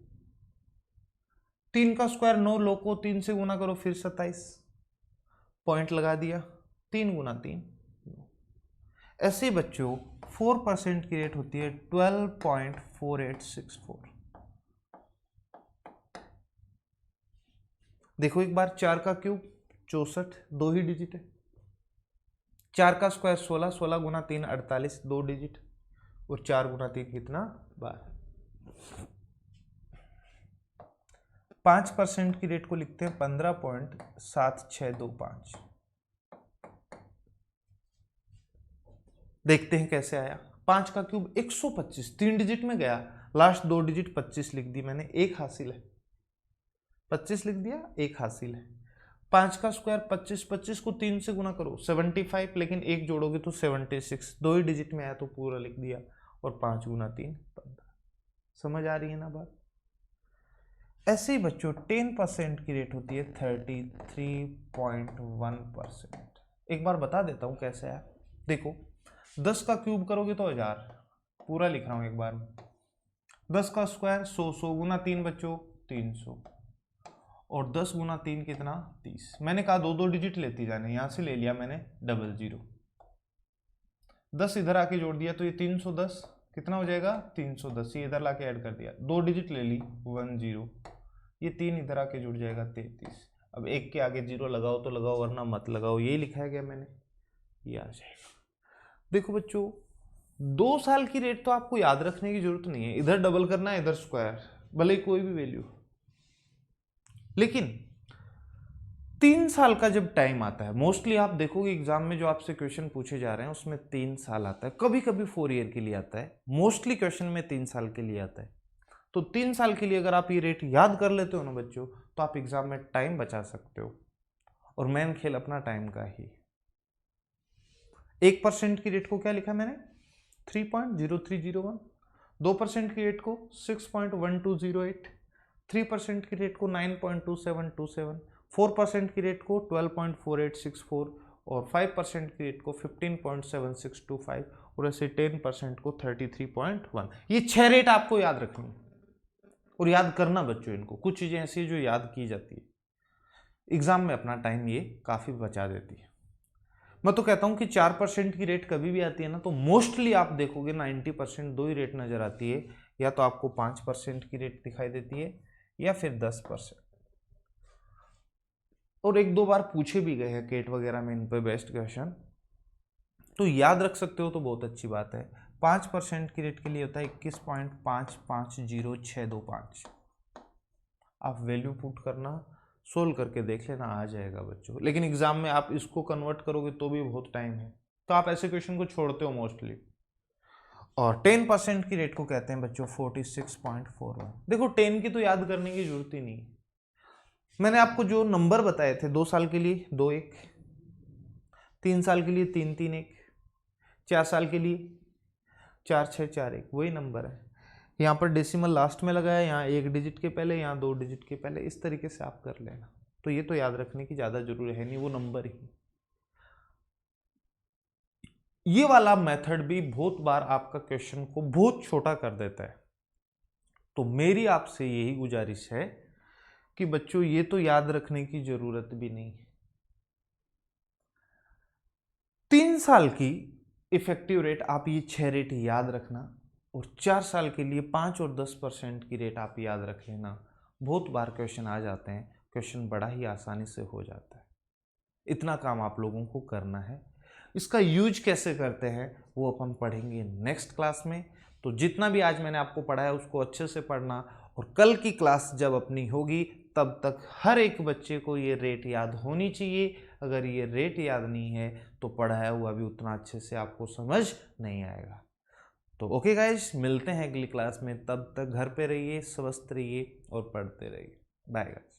3 का स्क्वायर 9, लो को 3 से गुना करो फिर 27, पॉइंट लगा दिया, 3 गुना 3। ऐसे बच्चों 4% की रेट होती है 12.4864। देखो एक बार, 4 का क्यूब 64, 2 ही डिजिट है, 4 का स्क्वायर 16, 16 गुना 3 48, 2 डिजिट, और 4 गुना 3 कितना 12। 5% की रेट को लिखते हैं 15.7625। देखते हैं कैसे आया, 5 का क्यूब 125, 3 डिजिट में गया, लास्ट 2 डिजिट 25 लिख दी मैंने, एक हासिल है, 25 लिख दिया, एक हासिल है। 5 का स्क्वायर 25, 25 को 3 से गुना करो 75, लेकिन एक जोड़ोगे तो 76, 2 ही डिजिट में आया तो पूरा लिख दिया, और 5 गुना 3 15। समझ आ रही है ना बात। ऐसे ही बच्चों 10% की रेट होती है 33.1%। एक बार बता देता हूं कैसे है, देखो 10 का क्यूब करोगे तो 1000, पूरा लिख रहा हूं एक बार में, 10 का स्क्वायर 100, 100 गुना 3 बच्चों 300, और 10 गुना 3 कितना 30। मैंने कहा 2 2 डिजिट लेती जाने, यहां से ले लिया मैंने 00, 10 इधर आके जोड़ दिया तो ये 310 कितना हो जाएगा 310, ये इधर लाके ऐड कर दिया, 2 डिजिट ले ली 10, ये 3 इधर आके जुड़ जाएगा 33। अब 1 के आगे 0 लगाओ तो लगाओ, वरना मत लगाओ, यही लिखा है क्या मैंने, ये आ जाएगा। देखो बच्चों 2 साल की रेट तो आपको याद रखने की जरूरत नहीं है, इधर डबल करना है इधर स्क्वायर, भले कोई भी वैल्यू। लेकिन 3 साल का जब टाइम आता है, मोस्टली आप देखोगे एग्जाम में जो आपसे क्वेश्चन पूछे जा रहे हैं उसमें 3 साल आता है, कभी कभी 4 ईयर के लिए आता है, मोस्टली क्वेश्चन में 3 साल के लिए आता है। तो 3 साल के लिए अगर आप ये रेट याद कर लेते हो ना बच्चों, तो आप एग्जाम में टाइम बचा सकते हो। और मेन खेल अपना टाइम का ही। 1% की रेट को क्या लिखा मैंने, 3.0301, 2% की रेट को 6.1208, 3% की रेट को 9.2727, 4% की रेट को 12.4864 और 5% की रेट को 15.7625 और ऐसे 10% को 33.1। ये 6 रेट आपको याद रखनी और याद करना बच्चों। इनको कुछ चीजें ऐसी है जो याद की जाती है, एग्जाम में अपना टाइम ये काफी बचा देती है। मैं तो कहता हूं कि 4% की रेट कभी भी आती है ना, तो मोस्टली आप देखोगे 90% दो ही रेट नजर आती है, या तो आपको 5% की रेट दिखाई देती है या फिर 10%। और 1-2 बार पूछे भी गए हैं केट वगैरह में इन पे बेस्ट क्वेश्चन, तो याद रख सकते हो तो बहुत अच्छी बात है। 5% की रेट के लिए होता है 21.550625। आप वैल्यू पुट करना, सोल्व करके देख लेना, आ जाएगा बच्चों। लेकिन एग्जाम में आप इसको कन्वर्ट करोगे तो भी बहुत टाइम है, तो आप ऐसे क्वेश्चन को छोड़ते हो मोस्टली। और 10% की रेट को कहते हैं बच्चों 46.41। देखो 10 की तो याद करने की जरूरत ही नहीं है। मैंने आपको जो नंबर बताए थे, 2 साल के लिए 2-1, 3 साल के लिए 3-3-1, 4 साल के लिए 4-6-4-1, वही नंबर है। यहाँ पर डेसिमल लास्ट में लगाया, यहाँ 1 डिजिट के पहले, यहाँ 2 डिजिट के पहले, इस तरीके से आप कर लेना। तो ये तो याद रखने की ज़्यादा जरूरी है नहीं, वो नंबर ही। ये वाला मेथड भी बहुत बार आपका क्वेश्चन को बहुत छोटा कर देता है। तो मेरी आपसे यही गुजारिश है कि बच्चों ये तो याद रखने की जरूरत भी नहीं है। 3 साल की इफेक्टिव रेट आप ये 6 रेट याद रखना, और 4 साल के लिए 5 और 10% की रेट आप याद रख लेना। बहुत बार क्वेश्चन आ जाते हैं, क्वेश्चन बड़ा ही आसानी से हो जाता है। इतना काम आप लोगों को करना है। इसका यूज कैसे करते हैं वो अपन पढ़ेंगे नेक्स्ट क्लास में। तो जितना भी आज मैंने आपको पढ़ाया उसको अच्छे से पढ़ना, और कल की क्लास जब अपनी होगी तब तक हर एक बच्चे को ये रेट याद होनी चाहिए। अगर ये रेट याद नहीं है तो पढ़ाया हुआ भी उतना अच्छे से आपको समझ नहीं आएगा। तो ओके गाइस, मिलते हैं अगली क्लास में। तब तक घर पे रहिए, स्वस्थ रहिए और पढ़ते रहिए। Bye guys.